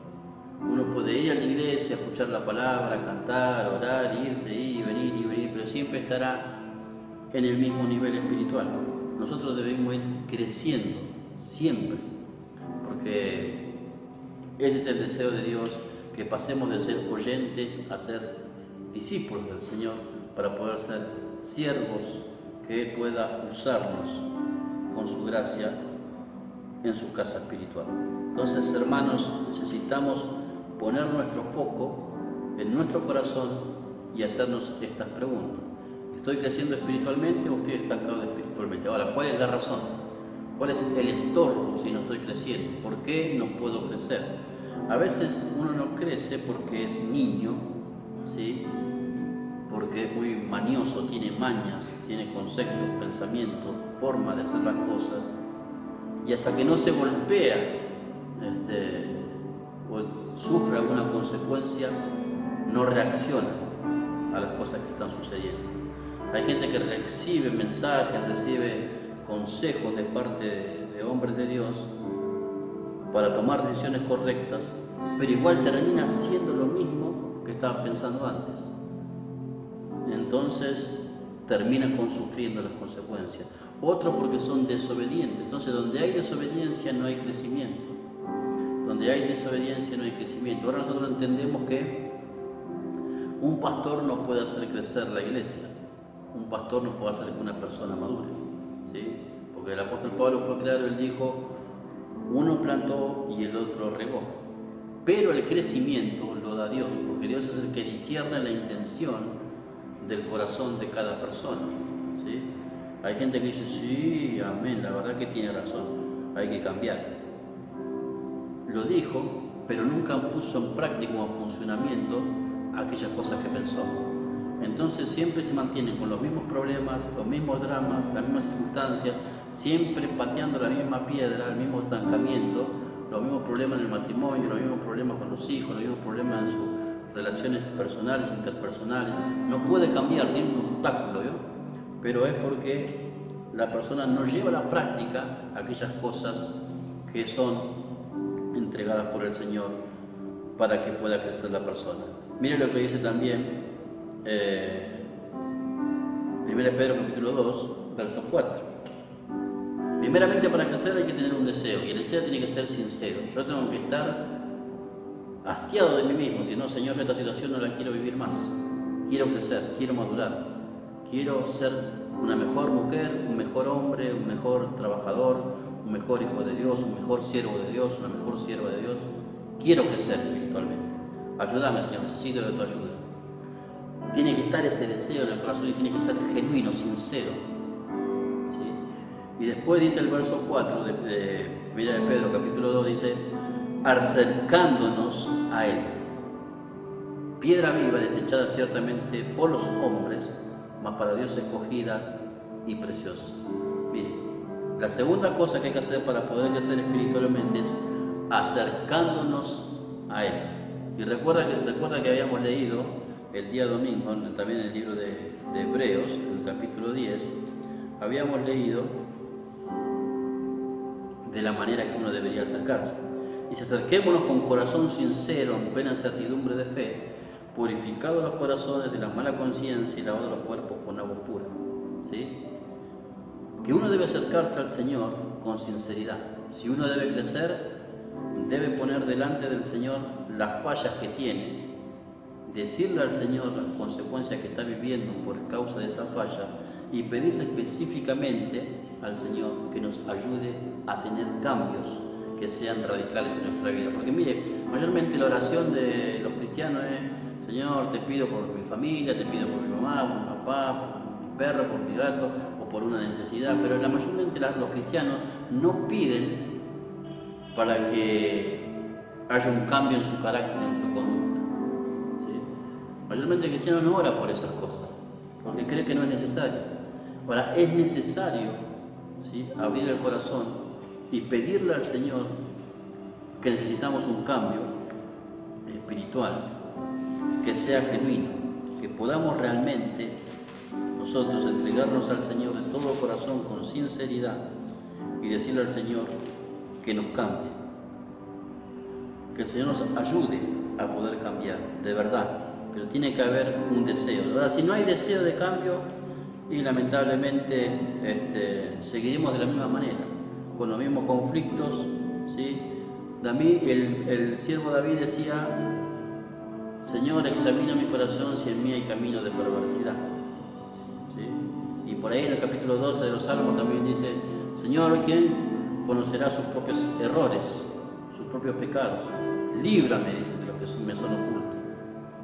Uno puede ir a la iglesia, escuchar la palabra, cantar, orar, irse, ir y venir, pero siempre estará en el mismo nivel espiritual. Nosotros debemos ir creciendo siempre, porque ese es el deseo de Dios, que pasemos de ser oyentes a ser discípulos del Señor, para poder ser siervos, que Él pueda usarnos con su gracia en su casa espiritual. Entonces, hermanos, necesitamos poner nuestro foco en nuestro corazón y hacernos estas preguntas: ¿estoy creciendo espiritualmente o estoy estancado espiritualmente? Ahora, ¿cuál es la razón? ¿Cuál es el estorbo si no estoy creciendo? ¿Por qué no puedo crecer? A veces uno no crece porque es niño, ¿sí? Porque es muy manioso, tiene mañas, tiene conceptos, pensamientos, forma de hacer las cosas, y hasta que no se golpea o sufre alguna consecuencia, no reacciona a las cosas que están sucediendo. Hay gente que recibe mensajes, recibe consejos de parte de hombres de Dios para tomar decisiones correctas, pero igual termina haciendo lo mismo que estaba pensando antes. Entonces termina sufriendo las consecuencias. Otro porque son desobedientes. Entonces, donde hay desobediencia no hay crecimiento. Donde hay desobediencia no hay crecimiento. Ahora nosotros entendemos que un pastor no puede hacer crecer la iglesia. Un pastor no puede hacer que una persona madure, ¿sí? Porque el apóstol Pablo fue claro, él dijo: uno plantó y el otro regó, pero el crecimiento lo da Dios, porque Dios es el que discierne la intención del corazón de cada persona, ¿sí? Hay gente que dice: sí, amén, la verdad que tiene razón, hay que cambiar. Lo dijo, pero nunca puso en práctica o en funcionamiento aquellas cosas que pensó. Entonces siempre se mantienen con los mismos problemas, los mismos dramas, las mismas circunstancias, siempre pateando la misma piedra, el mismo estancamiento, los mismos problemas en el matrimonio, los mismos problemas con los hijos, los mismos problemas en sus relaciones personales, interpersonales. No puede cambiar, tiene un obstáculo, ¿yo? Pero es porque la persona no lleva a la práctica aquellas cosas que son entregadas por el Señor para que pueda crecer la persona. Mire lo que dice también 1 Pedro capítulo 2, verso 4. Primeramente, para crecer hay que tener un deseo, y el deseo tiene que ser sincero. Yo tengo que estar hastiado de mí mismo, si no, Señor, esta situación no la quiero vivir más. Quiero crecer, quiero madurar, quiero ser una mejor mujer, un mejor hombre, un mejor trabajador, un mejor hijo de Dios, un mejor siervo de Dios, una mejor sierva de Dios. Quiero crecer espiritualmente. Ayúdame, Señor, necesito de tu ayuda. Tiene que estar ese deseo en el corazón y tiene que ser genuino, sincero. ¿Sí? Y después dice el verso 4 de Pedro, capítulo 2, dice, acercándonos a Él. Piedra viva desechada ciertamente por los hombres, mas para Dios escogidas y preciosas. Mire, la segunda cosa que hay que hacer para poder crecer espiritualmente es acercándonos a Él. Y recuerda que habíamos leído el día domingo, también en el libro de Hebreos, en el capítulo 10, habíamos leído de la manera que uno debería acercarse. Y si acerquémonos con corazón sincero, en plena certidumbre de fe, purificados los corazones de la mala conciencia y lavados los cuerpos con agua pura. ¿Sí? Que uno debe acercarse al Señor con sinceridad. Si uno debe crecer, debe poner delante del Señor las fallas que tiene, decirle al Señor las consecuencias que está viviendo por causa de esa falla y pedirle específicamente al Señor que nos ayude a tener cambios que sean radicales en nuestra vida. Porque mire, mayormente la oración de los cristianos es: Señor, te pido por mi familia, te pido por mi mamá, por mi papá, por mi perro, por mi gato o por una necesidad, pero mayormente los cristianos no piden para que haya un cambio en su carácter, en su conducta. ¿Sí? Mayormente el cristiano no ora por esas cosas, porque cree que no es necesario. Ahora, es necesario, ¿sí?, abrir el corazón y pedirle al Señor que necesitamos un cambio espiritual, que sea genuino, que podamos realmente nosotros entregarnos al Señor de todo corazón, con sinceridad, y decirle al Señor que nos cambie, que el Señor nos ayude a poder cambiar, de verdad, pero tiene que haber un deseo. Ahora, si no hay deseo de cambio, y lamentablemente seguiremos de la misma manera, con los mismos conflictos, ¿sí? El siervo David decía: Señor, examina mi corazón si en mí hay camino de perversidad. ¿Sí? Y por ahí en el capítulo 12 de los Salmos también dice: Señor, ¿quién conocerá sus propios errores, sus propios pecados? Líbrame, dice, de los que me son ocultos.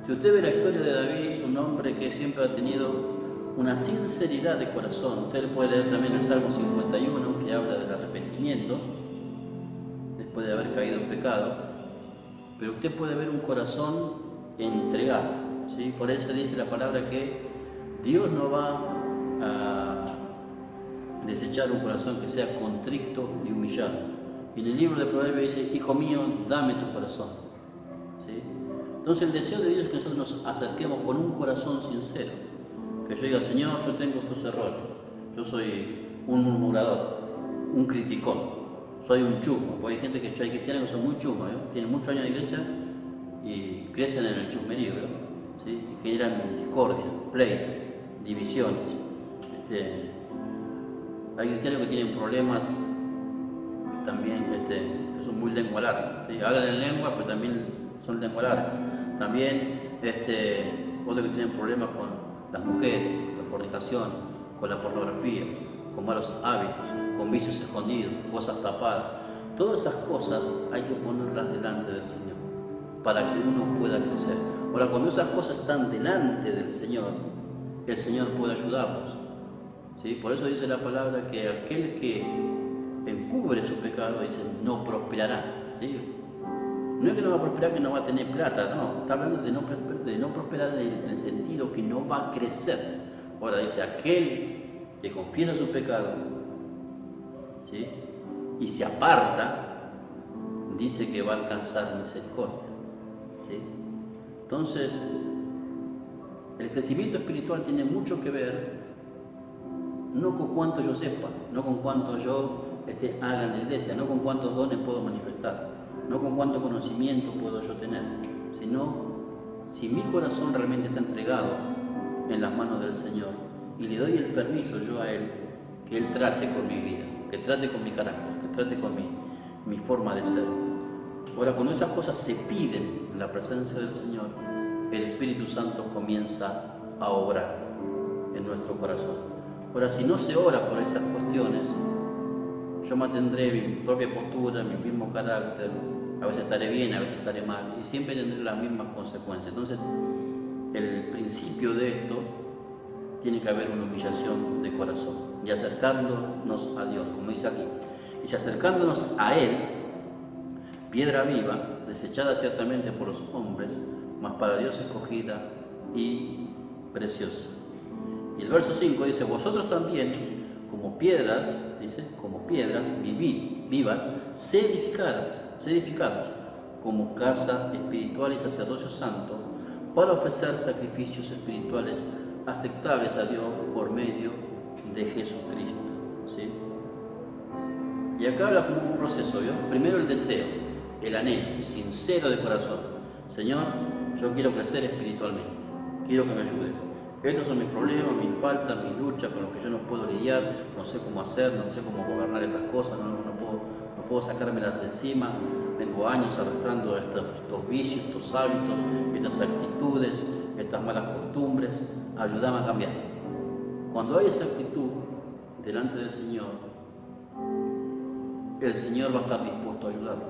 Si usted ve la historia de David, es un hombre que siempre ha tenido una sinceridad de corazón. Usted puede leer también el Salmo 51, que habla del arrepentimiento después de haber caído en pecado, pero usted puede ver un corazón entregado, ¿sí? Por eso dice la palabra que Dios no va a desechar un corazón que sea contrito y humillado. Y en el libro de Proverbios dice: Hijo mío, dame tu corazón. ¿Sí? Entonces el deseo de Dios es que nosotros nos acerquemos con un corazón sincero, que yo diga: Señor, yo tengo estos errores, yo soy un murmurador, un criticón, soy un chusmo. Porque hay gente que hay cristianos que son muy chusmos, ¿eh? Tienen muchos años de iglesia y crecen en el chusmerío, ¿sí? Y generan discordia, pleito, divisiones. Hay cristianos que tienen problemas también, que son muy lengua larga, ¿sí? Hablan en lengua, pero también son lengua larga. También otros que tienen problemas con las mujeres, la fornicación, con la pornografía, con malos hábitos, con vicios escondidos, cosas tapadas. Todas esas cosas hay que ponerlas delante del Señor para que uno pueda crecer. Ahora, cuando esas cosas están delante del Señor, el Señor puede ayudarnos. ¿Sí? Por eso dice la palabra que aquel que encubre su pecado, dice, no prosperará. ¿Sí? No es que no va a prosperar, que no va a tener plata, no. Está hablando de no prosperar en el sentido que no va a crecer. Ahora dice, aquel que confiesa su pecado, ¿sí?, y se aparta, dice que va a alcanzar misericordia. ¿Sí? Entonces, el crecimiento espiritual tiene mucho que ver no con cuánto yo sepa, no con cuánto yo haga en la iglesia, no con cuántos dones puedo manifestar, no con cuánto conocimiento puedo yo tener, sino si mi corazón realmente está entregado en las manos del Señor y le doy el permiso yo a Él, que Él trate con mi vida, que trate con mi carácter, que trate con mi forma de ser. Ahora, cuando esas cosas se piden en la presencia del Señor, el Espíritu Santo comienza a obrar en nuestro corazón. Ahora, si no se ora por estas cuestiones, yo mantendré mi propia postura, mi mismo carácter, a veces estaré bien, a veces estaré mal, y siempre tendré las mismas consecuencias. Entonces, el principio de esto, tiene que haber una humillación de corazón y acercándonos a Dios, como dice aquí. Y si acercándonos a Él, piedra viva, desechada ciertamente por los hombres, mas para Dios escogida y preciosa. Y el verso 5 dice, vosotros también, como piedras, dice, como piedras, vivas, sed edificados, como casa espiritual y sacerdocio santo, para ofrecer sacrificios espirituales aceptables a Dios por medio de Jesucristo. ¿Sí? Y acá habla como un proceso, ¿vio? Primero el deseo, el anhelo, sincero de corazón. Señor, yo quiero crecer espiritualmente, quiero que me ayudes. Estos son mis problemas, mis faltas, mis luchas con los que yo no puedo lidiar, no sé cómo hacer, no sé cómo gobernar estas cosas, no puedo sacármelas de encima. Vengo años arrastrando estos vicios, estos hábitos, estas actitudes, estas malas costumbres. Ayúdame a cambiar. Cuando hay esa actitud delante del Señor, el Señor va a estar dispuesto a ayudarlo.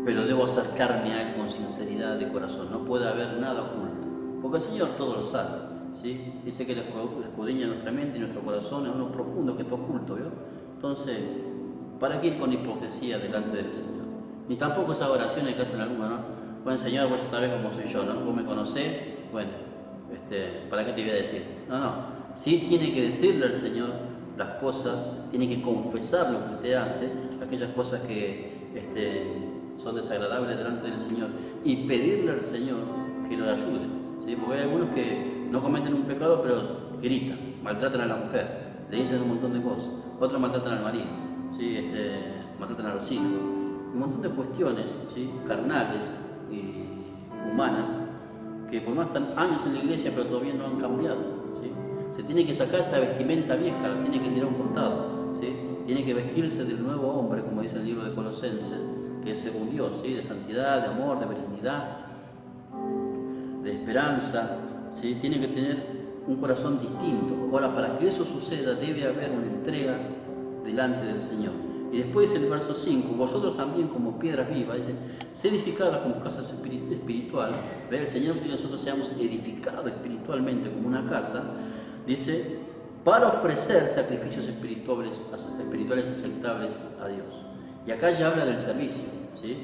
Pero debo acercarme a Él con sinceridad de corazón. No puede haber nada oculto, porque el Señor todo lo sabe. ¿Sí? Dice que Él escudriña nuestra mente y nuestro corazón, es uno profundo que está oculto, ¿vio? Entonces, ¿para qué ir con hipocresía delante del Señor? Ni tampoco esas oraciones que hacen algunos, ¿no? Bueno, Señor, vos ya sabés cómo soy yo, ¿no? Vos me conocés, bueno, ¿para qué te voy a decir? No. Sí tiene que decirle al Señor las cosas, tiene que confesar lo que te hace, aquellas cosas que son desagradables delante del Señor, y pedirle al Señor que lo ayude. ¿Sí? Porque hay algunos que no cometen un pecado, pero gritan, maltratan a la mujer, le dicen un montón de cosas. Otros maltratan al marido, ¿sí? Maltratan a los hijos. Un montón de cuestiones, ¿sí? Carnales y humanas, que por más están años en la iglesia, pero todavía no han cambiado. ¿Sí? Se tiene que sacar esa vestimenta vieja, la tiene que tirar a un costado. ¿Sí? Tiene que vestirse del nuevo hombre, como dice el libro de Colosenses, que es según Dios, ¿sí? De santidad, de amor, de benignidad, de esperanza. ¿Sí? Tiene que tener un corazón distinto. Ahora, para que eso suceda, debe haber una entrega delante del Señor. Y después dice el verso 5, vosotros también como piedras vivas, dice, sed edificadas como casas espiritual. ¿Ve? El Señor quiere que nosotros seamos edificados espiritualmente como una casa, dice, para ofrecer sacrificios espirituales aceptables a Dios. Y acá ya habla del servicio, ¿sí?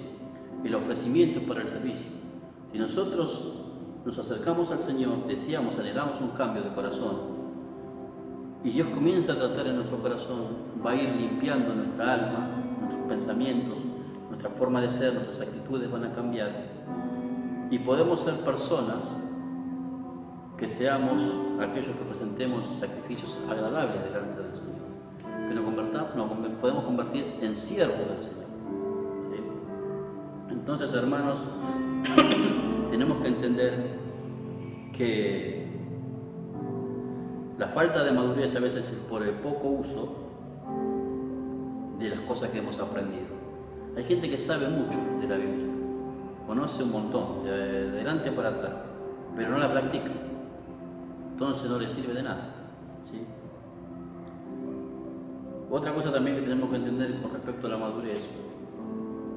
El ofrecimiento para el servicio. Si nosotros nos acercamos al Señor, deseamos, anhelamos un cambio de corazón, y Dios comienza a tratar en nuestro corazón, va a ir limpiando nuestra alma, nuestros pensamientos, nuestra forma de ser, nuestras actitudes van a cambiar, y podemos ser personas que seamos aquellos que presentemos sacrificios agradables delante del Señor, que nos podemos convertir en siervos del Señor. ¿Sí? Entonces, hermanos, tenemos que entender que la falta de madurez a veces es por el poco uso de las cosas que hemos aprendido. Hay gente que sabe mucho de la Biblia, conoce un montón, de delante para atrás, pero no la practica. Entonces no le sirve de nada. ¿Sí? Otra cosa también que tenemos que entender con respecto a la madurez,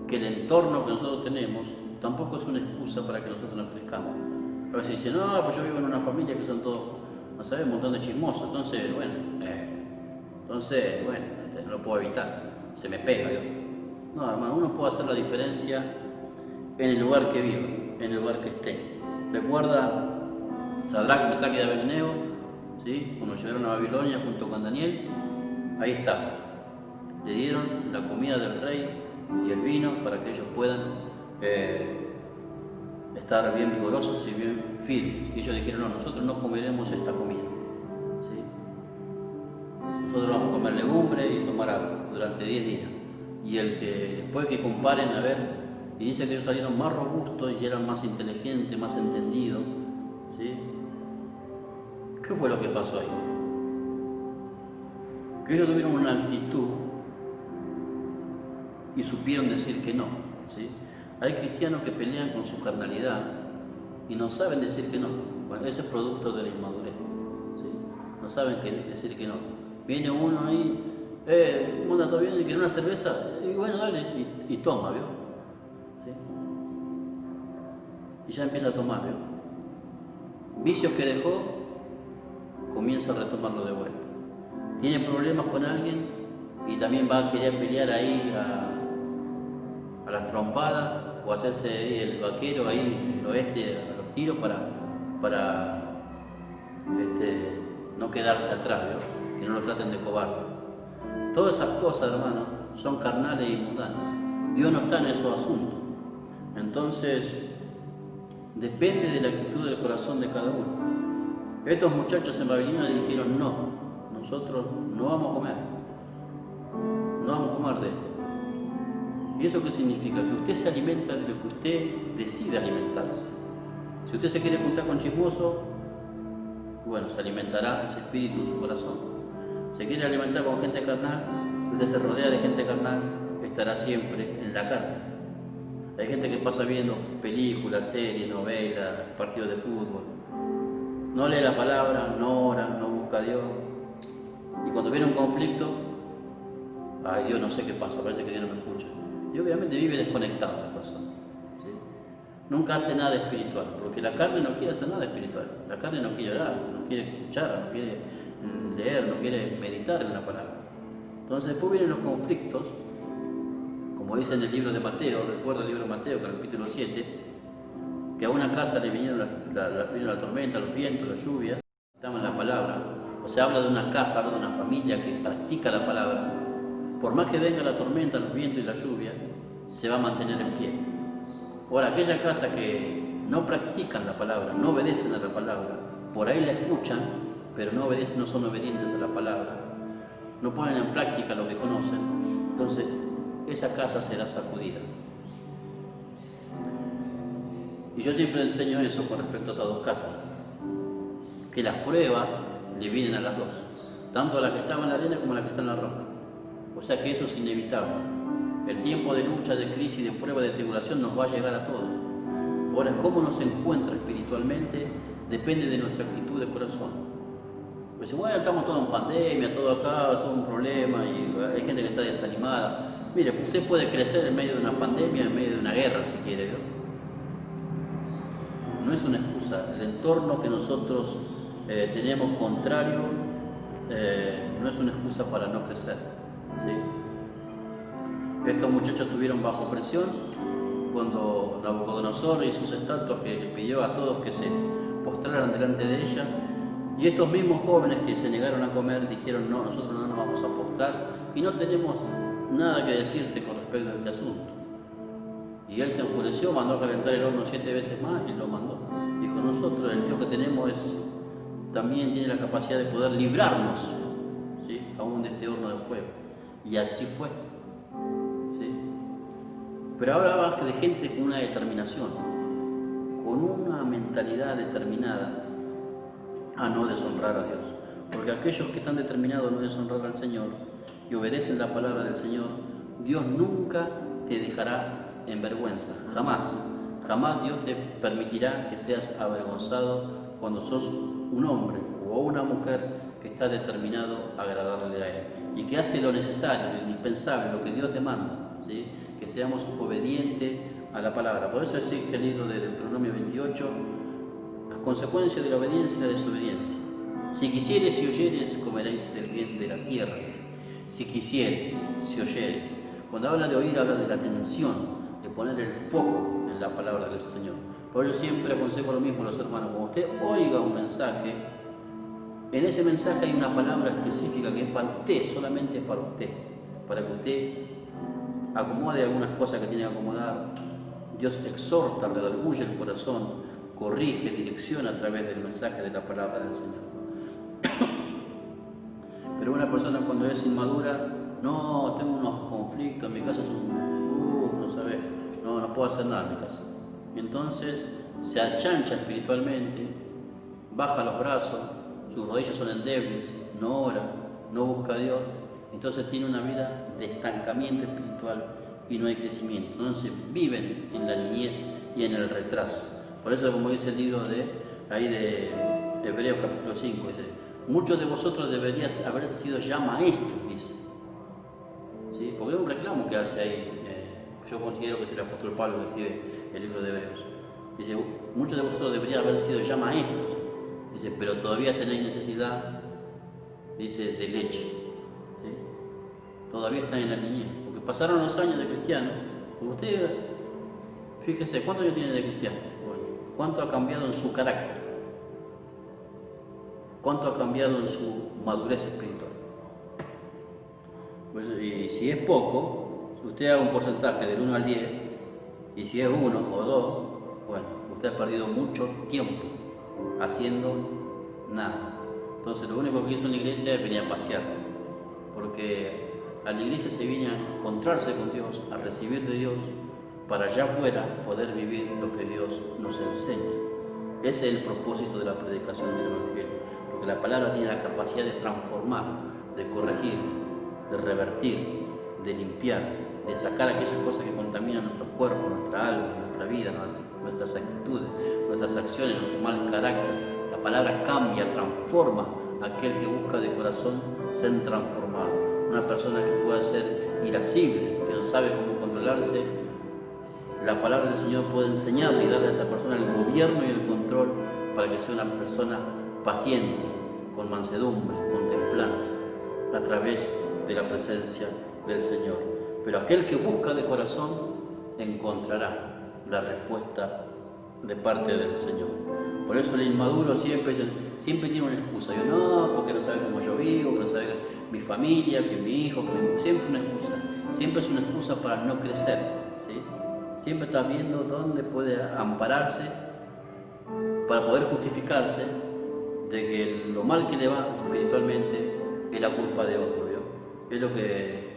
que el entorno que nosotros tenemos tampoco es una excusa para que nosotros no crezcamos. A veces dicen, no, pues yo vivo en una familia que son todos, no sabes, un montón de chismosos, entonces, bueno, no lo puedo evitar, se me pega, ¿yo? No, hermano, uno puede hacer la diferencia en el lugar que viva, en el lugar que esté. Recuerda Sadrach, Mesach y Abednego, ¿sí? Cuando llegaron a Babilonia junto con Daniel, ahí está. Le dieron la comida del rey y el vino para que ellos puedan estar bien vigorosos y bien firmes. Y ellos dijeron, no, nosotros no comeremos esta comida. ¿Sí? Nosotros vamos a comer legumbre y tomar agua durante 10 días. Y después que comparen, a ver, y dice que ellos salieron más robustos y eran más inteligentes, más entendidos. ¿Sí? ¿Qué fue lo que pasó ahí? Que ellos tuvieron una actitud y supieron decir que no. ¿Sí? Hay cristianos que pelean con su carnalidad y no saben decir que no. Bueno, ese es producto de la inmadurez. ¿Sí? No saben decir que no. Viene uno ahí, ¿cómo anda todo bien? ¿Quiere una cerveza? Y bueno, dale, y toma, ¿vio? ¿Sí? Y ya empieza a tomar, ¿vio? Vicios que dejó, comienza a retomarlo de vuelta. Tiene problemas con alguien y también va a querer pelear ahí a las trompadas o hacerse ahí el vaquero ahí en el oeste a los tiros para no quedarse atrás, ¿vio? Que no lo traten de cobarde. Todas esas cosas, hermano, son carnales y mundanas. Dios no está en esos asuntos. Entonces, depende de la actitud del corazón de cada uno. Estos muchachos en Babilonia dijeron, no, nosotros no vamos a comer. No vamos a comer de esto. ¿Y eso qué significa? Que usted se alimenta de lo que usted decide alimentarse. Si usted se quiere juntar con chismoso, bueno, se alimentará ese espíritu en su corazón. Se quiere alimentar con gente carnal, usted se rodea de gente carnal, estará siempre en la carne. Hay gente que pasa viendo películas, series, novelas, partidos de fútbol. No lee la palabra, no ora, no busca a Dios. Y cuando viene un conflicto, ay Dios, no sé qué pasa, parece que Dios no me escucha. Y obviamente vive desconectado la persona. ¿Sí? Nunca hace nada espiritual, porque la carne no quiere hacer nada espiritual. La carne no quiere orar, no quiere escuchar, no quiere leer, no quiere meditar en la palabra. Entonces después vienen los conflictos, como dice en el libro de Mateo, recuerda el libro de Mateo, capítulo 7, que a una casa le vino la tormenta, los vientos, las lluvias, estaba en la palabra. O sea, habla de una casa, habla de una familia que practica la palabra. Por más que venga la tormenta, los vientos y la lluvia, se va a mantener en pie. Ahora, aquella casa que no practican la palabra, no obedecen a la palabra, por ahí la escuchan, pero no obedecen, no son obedientes a la palabra, no ponen en práctica lo que conocen, entonces esa casa será sacudida. Y yo siempre enseño eso con respecto a esas dos casas, que las pruebas le vienen a las dos, tanto a la que estaba en la arena como a la que está en la roca. O sea que eso es inevitable. El tiempo de lucha, de crisis, de prueba, de tribulación nos va a llegar a todos. Ahora, cómo nos encuentra espiritualmente depende de nuestra actitud de corazón. Pues bueno, estamos todos en pandemia, todo acá, todo un problema, y hay gente que está desanimada. Mire, usted puede crecer en medio de una pandemia, en medio de una guerra, si quiere, ¿no? No es una excusa. El entorno que nosotros tenemos contrario no es una excusa para no crecer. ¿Sí? Estos muchachos estuvieron bajo presión cuando Nabucodonosor hizo sus estatuas que le pidió a todos que se postraran delante de ella, y estos mismos jóvenes que se negaron a comer dijeron, no, nosotros no nos vamos a postrar y no tenemos nada que decirte con respecto a este asunto. Y él se enfureció, mandó a calentar el horno 7 veces más y lo mandó. Dijo, nosotros, el Dios que tenemos también tiene la capacidad de poder librarnos, ¿sí?, aún de este horno de fuego. Y así fue. ¿Sí? Pero ahora hablas de gente con una determinación, con una mentalidad determinada a no deshonrar a Dios. Porque aquellos que están determinados a no deshonrar al Señor y obedecen la palabra del Señor, Dios nunca te dejará en vergüenza, jamás. Jamás Dios te permitirá que seas avergonzado cuando sos un hombre o una mujer que está determinado a agradarle a Él y que hace lo necesario, lo indispensable, lo que Dios te manda, ¿sí? Que seamos obedientes a la palabra. Por eso existe el libro de Deuteronomio 28, las consecuencias de la obediencia y la desobediencia. Si quisieres y oyeres, comeréis del bien de la tierra. Si quisieres, si oyeres. Cuando habla de oír, habla de la atención, de poner el foco en la palabra del Señor. Por eso siempre aconsejo lo mismo a los hermanos. Cuando usted oiga un mensaje, en ese mensaje hay una palabra específica que es para usted, solamente para usted, para que usted acomode algunas cosas que tiene que acomodar. Dios exhorta, redarguye el corazón, corrige, direcciona a través del mensaje de la palabra del Señor. Pero una persona cuando es inmadura, no, tengo unos conflictos, en mi casa es no sabes, no puedo hacer nada en mi casa. Y entonces se achancha espiritualmente, baja los brazos, sus rodillas son endebles, no ora, no busca a Dios, entonces tiene una vida de estancamiento espiritual y no hay crecimiento. Entonces viven en la niñez y en el retraso. Por eso, como dice el libro de Hebreos capítulo 5, dice, muchos de vosotros deberíais haber sido ya maestros, dice, hace ahí, yo considero que es el apóstol Pablo que escribe el libro de Hebreos. Dice, muchos de vosotros deberían haber sido ya maestros. Dice, pero todavía tenéis necesidad, dice, de leche. ¿Sí? Todavía están en la niñez, porque pasaron los años de cristiano. Usted, fíjese, ¿cuántos años tiene de cristiano? Bueno, ¿cuánto ha cambiado en su carácter? ¿Cuánto ha cambiado en su madurez espiritual? Pues, y si es poco, usted haga un porcentaje del 1 al 10, y si es 1 o 2, bueno, usted ha perdido mucho tiempo haciendo nada. Entonces lo único que hizo en la iglesia es venir a pasear, porque a la iglesia se viene a encontrarse con Dios, a recibir de Dios, para allá afuera poder vivir lo que Dios nos enseña. Ese es el propósito de la predicación del Evangelio, porque la palabra tiene la capacidad de transformar, de corregir, de revertir, de limpiar, de sacar aquellas cosas que contaminan nuestro cuerpo, nuestra alma, nuestra vida, nuestras actitudes, nuestras acciones, nuestro mal carácter. La palabra cambia, transforma a aquel que busca de corazón ser transformado. Una persona que pueda ser irascible, que no sabe cómo controlarse, la palabra del Señor puede enseñarle y darle a esa persona el gobierno y el control para que sea una persona paciente, con mansedumbre, con templanza, a través de la presencia del Señor. Pero aquel que busca de corazón encontrará la respuesta de parte del Señor. Por eso el inmaduro siempre tiene una excusa. Yo no, porque no sabe cómo yo vivo, que no sabe mi familia, que mi hijo, siempre una excusa. Siempre es una excusa para no crecer, ¿sí? Siempre está viendo dónde puede ampararse para poder justificarse de que lo mal que le va espiritualmente es la culpa de otro, ¿vio? Es lo que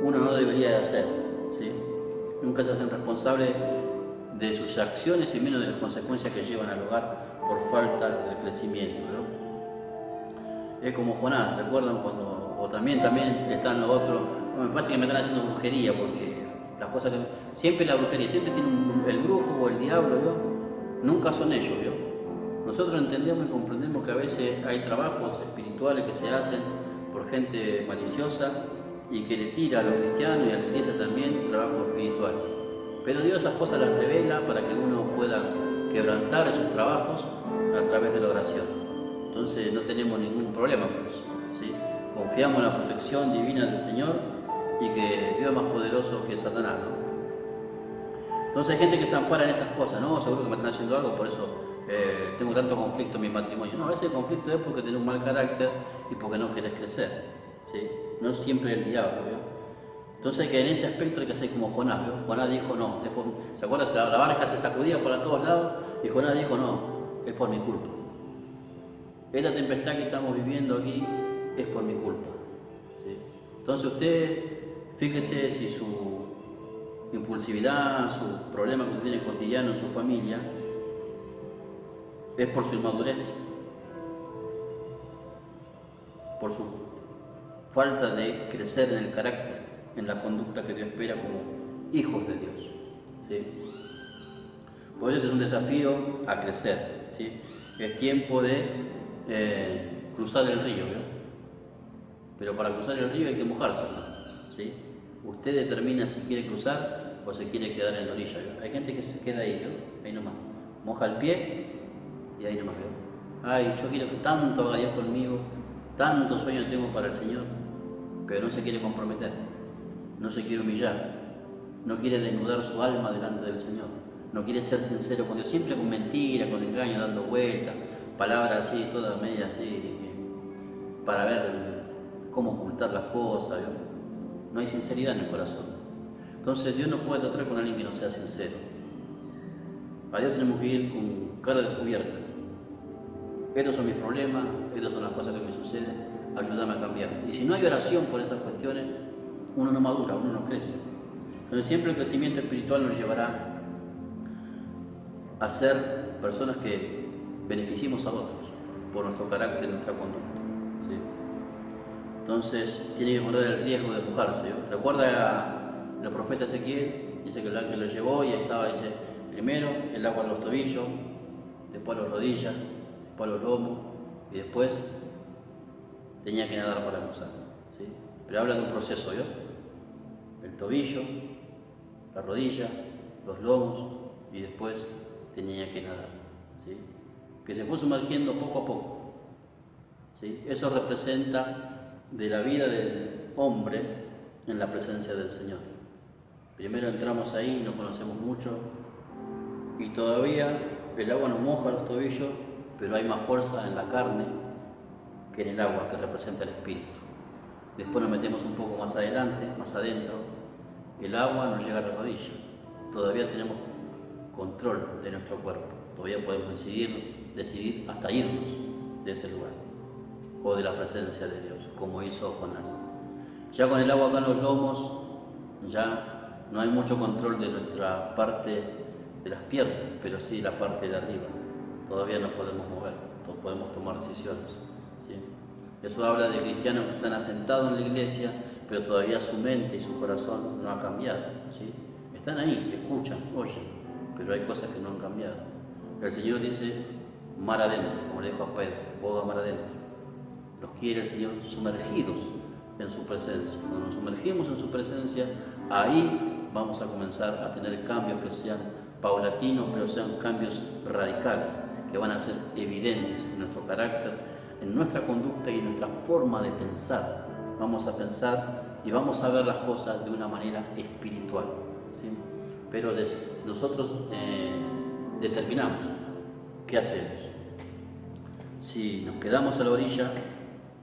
uno no debería de hacer, ¿sí? Nunca se hacen responsables de sus acciones y menos de las consecuencias que llevan al hogar por falta de crecimiento, ¿no? Es como Jonás, ¿recuerdan cuando? O también están los otros, bueno, me parece que me están haciendo brujería, porque las cosas que... Siempre la brujería, siempre tiene el brujo o el diablo, ¿vio? Nunca son ellos, ¿vio? Nosotros entendemos y comprendemos que a veces hay trabajos espirituales que se hacen por gente maliciosa y que le tira a los cristianos y a la iglesia también trabajo espiritual. Pero Dios esas cosas las revela para que uno pueda quebrantar esos trabajos a través de la oración. Entonces no tenemos ningún problema con eso, ¿sí? Confiamos en la protección divina del Señor y que Dios es más poderoso que Satanás, ¿no? Entonces hay gente que se ampara en esas cosas, ¿no? Seguro que me están haciendo algo, por eso tengo tanto conflicto en mi matrimonio. No, a veces el conflicto es porque tenés un mal carácter y porque no querés crecer, ¿sí? No siempre el diablo, ¿vio? Entonces que en ese aspecto hay que hacer como Jonás, ¿vio? Jonás dijo no, ¿se acuerdan? La barca se sacudía por todos lados y Jonás dijo no, es por mi culpa. Esta tempestad que estamos viviendo aquí es por mi culpa, ¿sí? Entonces usted, fíjese si su impulsividad, su problema que tiene cotidiano en su familia, es por su inmadurez, por su falta de crecer en el carácter, en la conducta que Dios espera como hijos de Dios, ¿sí? Por eso es un desafío a crecer, ¿sí? Es tiempo de cruzar el río, ¿no? Pero para cruzar el río hay que mojarse, ¿no? ¿Sí? Usted determina si quiere cruzar o se quiere quedar en la orilla, ¿no? Hay gente que se queda ahí, ¿no? Ahí nomás, moja el pie y ahí nomás, ¿no? Ay, yo quiero que tanto haga Dios conmigo, tantos sueños tengo para el Señor, pero no se quiere comprometer, no se quiere humillar, no quiere desnudar su alma delante del Señor, no quiere ser sincero con Dios, siempre con mentiras, con engaños, dando vueltas, palabras así, todas medias así, para ver cómo ocultar las cosas, ¿no? No hay sinceridad en el corazón. Entonces Dios no puede tratar con alguien que no sea sincero. A Dios tenemos que ir con cara descubierta. Estos son mis problemas, estas son las cosas que me suceden, ayúdame a cambiar. Y si no hay oración por esas cuestiones, uno no madura, uno no crece. Entonces siempre el crecimiento espiritual nos llevará a ser personas que beneficiemos a otros por nuestro carácter y nuestra conducta, ¿sí? Entonces tiene que correr el riesgo de mojarse, ¿no? Recuerda el profeta Ezequiel, dice que el ángel lo llevó y estaba, dice, primero el agua de los tobillos, después las rodillas, después los lomos y después tenía que nadar para cruzar, ¿sí? Pero habla de un proceso, ¿no? el tobillo, la rodilla, los lomos y después tenía que nadar, ¿sí? Que se fue sumergiendo poco a poco, ¿sí? Eso representa de la vida del hombre en la presencia del Señor. Primero entramos ahí, no conocemos mucho y todavía el agua nos moja los tobillos, pero hay más fuerza en la carne que en el agua que representa el espíritu. Después nos metemos un poco más adelante, más adentro, el agua nos llega a la rodilla. Todavía tenemos control de nuestro cuerpo, todavía podemos decidir hasta irnos de ese lugar o de la presencia de Dios, como hizo Jonás. Ya con el agua acá en los lomos, ya no hay mucho control de nuestra parte de las piernas, pero sí la parte de arriba. Todavía no podemos mover, no podemos tomar decisiones, ¿sí? Eso habla de cristianos que están asentados en la iglesia, pero todavía su mente y su corazón no ha cambiado, ¿sí? Están ahí, escuchan, oyen, pero hay cosas que no han cambiado. El Señor dice, mar adentro, como le dijo a Pedro, boga mar adentro. Los quiere el Señor sumergidos en su presencia. Cuando nos sumergimos en su presencia, ahí vamos a comenzar a tener cambios que sean paulatinos, pero sean cambios radicales, que van a ser evidentes en nuestro carácter, en nuestra conducta y en nuestra forma de pensar. Vamos a pensar y vamos a ver las cosas de una manera espiritual, ¿sí? Pero nosotros determinamos qué hacemos. Si nos quedamos a la orilla,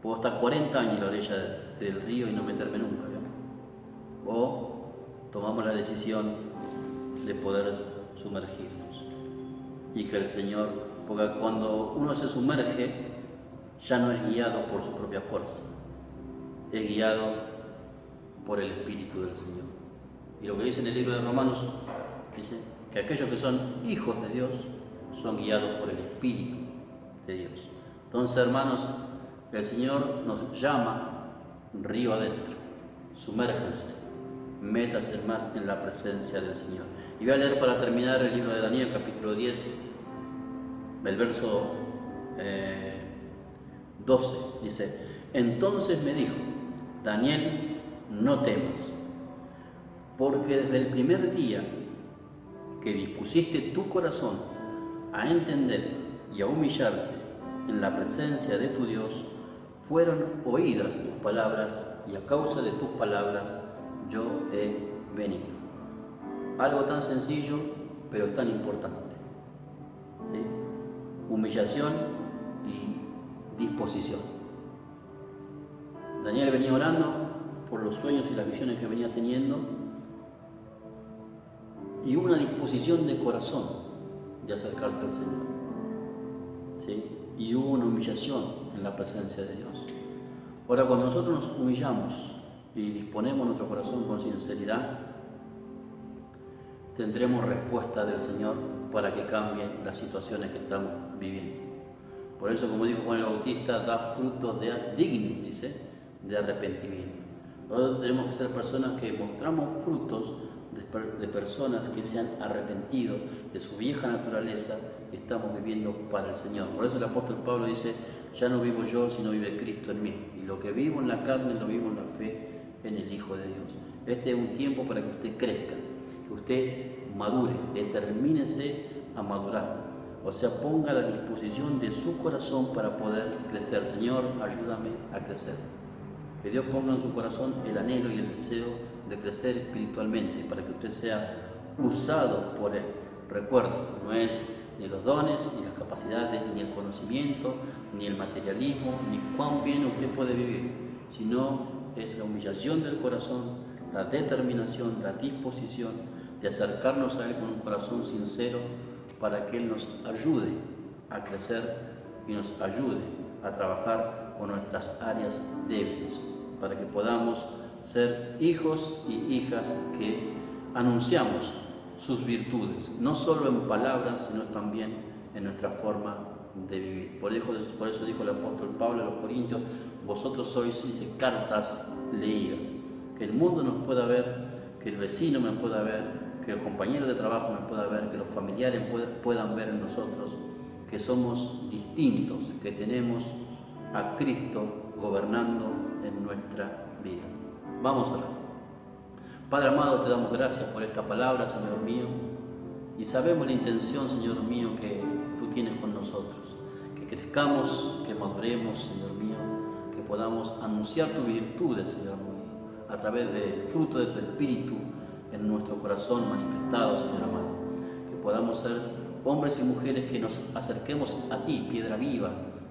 puedo estar 40 años a la orilla del río y no meterme nunca, ¿no? O tomamos la decisión de poder sumergirnos y que el Señor, porque cuando uno se sumerge ya no es guiado por su propia fuerza, es guiado por el Espíritu del Señor. Y lo que dice en el libro de Romanos, dice que aquellos que son hijos de Dios son guiados por el Espíritu de Dios. Entonces, hermanos, el Señor nos llama río adentro, sumérjanse, métase más en la presencia del Señor. Y voy a leer para terminar el libro de Daniel, capítulo 10, el verso 12, dice, entonces me dijo, Daniel, no temas, porque desde el primer día que dispusiste tu corazón a entender y a humillarte en la presencia de tu Dios, fueron oídas tus palabras y a causa de tus palabras yo he venido. Algo tan sencillo, pero tan importante, ¿sí? Humillación y disposición. Daniel venía orando por los sueños y las visiones que venía teniendo y una disposición de corazón de acercarse al Señor, ¿sí? Y hubo una humillación en la presencia de Dios. Ahora, cuando nosotros nos humillamos y disponemos nuestro corazón con sinceridad, tendremos respuesta del Señor para que cambien las situaciones que estamos viviendo. Por eso, como dijo Juan el Bautista, da frutos dignos, dice, de arrepentimiento. Nosotros tenemos que ser personas que mostramos frutos de personas que se han arrepentido de su vieja naturaleza y estamos viviendo para el Señor. Por eso el apóstol Pablo dice, ya no vivo yo, sino vive Cristo en mí. Y lo que vivo en la carne, lo vivo en la fe en el Hijo de Dios. Este es un tiempo para que usted crezca, que usted madure, determínese a madurar. O sea, ponga a la disposición de su corazón para poder crecer. Señor, ayúdame a crecer. Que Dios ponga en su corazón el anhelo y el deseo de crecer espiritualmente, para que usted sea usado por Él. Recuerda, no es ni los dones, ni las capacidades, ni el conocimiento, ni el materialismo, ni cuán bien usted puede vivir, sino es la humillación del corazón, la determinación, la disposición de acercarnos a Él con un corazón sincero para que Él nos ayude a crecer y nos ayude a trabajar con nuestras áreas débiles, para que podamos ser hijos y hijas que anunciamos sus virtudes, no solo en palabras, sino también en nuestra forma de vivir. Por eso dijo el apóstol Pablo a los Corintios, vosotros sois, dice, cartas leídas, que el mundo nos pueda ver, que el vecino me pueda ver, que el compañero de trabajo me pueda ver, que los familiares puedan ver en nosotros que somos distintos, que tenemos a Cristo gobernando en nuestra vida. Vamos a orar. Padre amado, te damos gracias por esta palabra, Señor mío, y sabemos la intención, Señor mío, que tú tienes con nosotros, que crezcamos, que maduremos, Señor mío, que podamos anunciar tus virtudes, Señor mío, a través del fruto de tu Espíritu en nuestro corazón manifestado, Señor amado, que podamos ser hombres y mujeres que nos acerquemos a ti, piedra viva,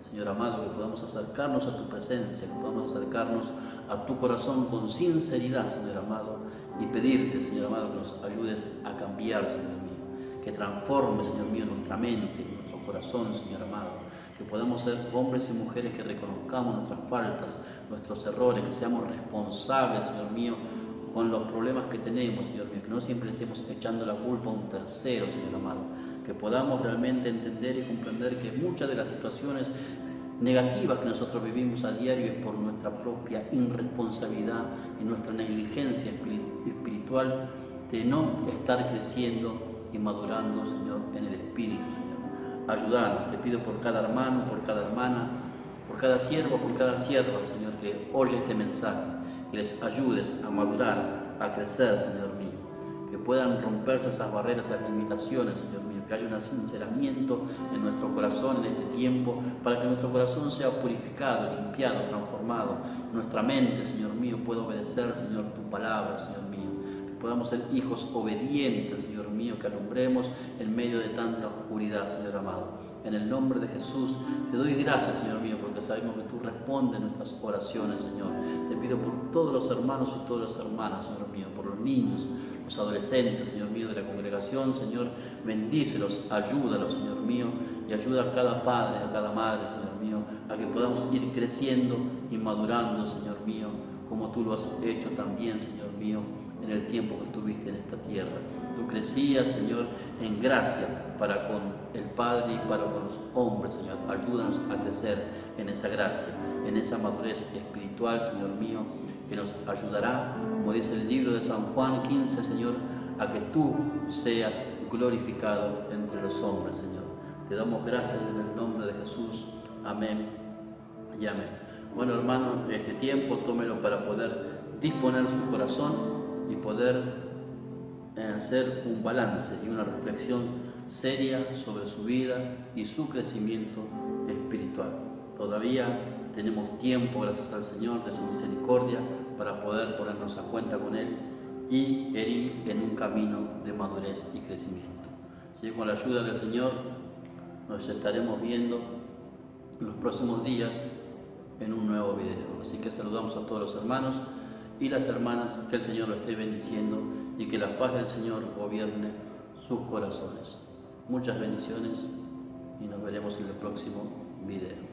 Señor amado, que podamos acercarnos a tu presencia, que podamos acercarnos a tu corazón con sinceridad, Señor amado, y pedirte, Señor amado, que nos ayudes a cambiar, Señor mío, que transforme, Señor mío, nuestra mente, nuestro corazón, Señor amado, que podamos ser hombres y mujeres que reconozcamos nuestras faltas, nuestros errores, que seamos responsables, Señor mío, con los problemas que tenemos, Señor mío, que no siempre estemos echando la culpa a un tercero, Señor amado, que podamos realmente entender y comprender que muchas de las situaciones negativas que nosotros vivimos a diario es por nuestra propia irresponsabilidad y nuestra negligencia espiritual de no estar creciendo y madurando, Señor, en el Espíritu, Señor. Ayúdanos, te pido por cada hermano, por cada hermana, por cada siervo, por cada sierva, Señor, que oye este mensaje, que les ayudes a madurar, a crecer, Señor mío, que puedan romperse esas barreras, esas limitaciones, Señor mío, que haya un sinceramiento en nuestro corazón en este tiempo, para que nuestro corazón sea purificado, limpiado, transformado, nuestra mente, Señor mío, pueda obedecer, Señor, tu palabra, Señor mío, que podamos ser hijos obedientes, Señor mío, que alumbremos en medio de tanta oscuridad, Señor amado. En el nombre de Jesús, te doy gracias, Señor mío, porque sabemos que tú respondes nuestras oraciones, Señor. Te pido por todos los hermanos y todas las hermanas, Señor mío, por los niños, los adolescentes, Señor mío, de la congregación, Señor, bendícelos, ayúdalos, Señor mío, y ayuda a cada padre, a cada madre, Señor mío, a que podamos ir creciendo y madurando, Señor mío, como tú lo has hecho también, Señor mío, en el tiempo que estuviste en esta tierra. Tú crecías, Señor, en gracia para con el Padre y para con los hombres, Señor. Ayúdanos a crecer en esa gracia, en esa madurez espiritual, Señor mío, que nos ayudará, como dice el libro de San Juan 15, Señor, a que tú seas glorificado entre los hombres, Señor. Te damos gracias en el nombre de Jesús. Amén y amén. Bueno, hermanos, este tiempo tómelo para poder disponer su corazón y poder hacer un balance y una reflexión seria sobre su vida y su crecimiento espiritual. Todavía tenemos tiempo, gracias al Señor, de su misericordia, para poder ponernos a cuenta con Él y ir en un camino de madurez y crecimiento. ¿Sí? Con la ayuda del Señor nos estaremos viendo en los próximos días en un nuevo video. Así que saludamos a todos los hermanos y las hermanas, que el Señor lo esté bendiciendo y que la paz del Señor gobierne sus corazones. Muchas bendiciones y nos veremos en el próximo video.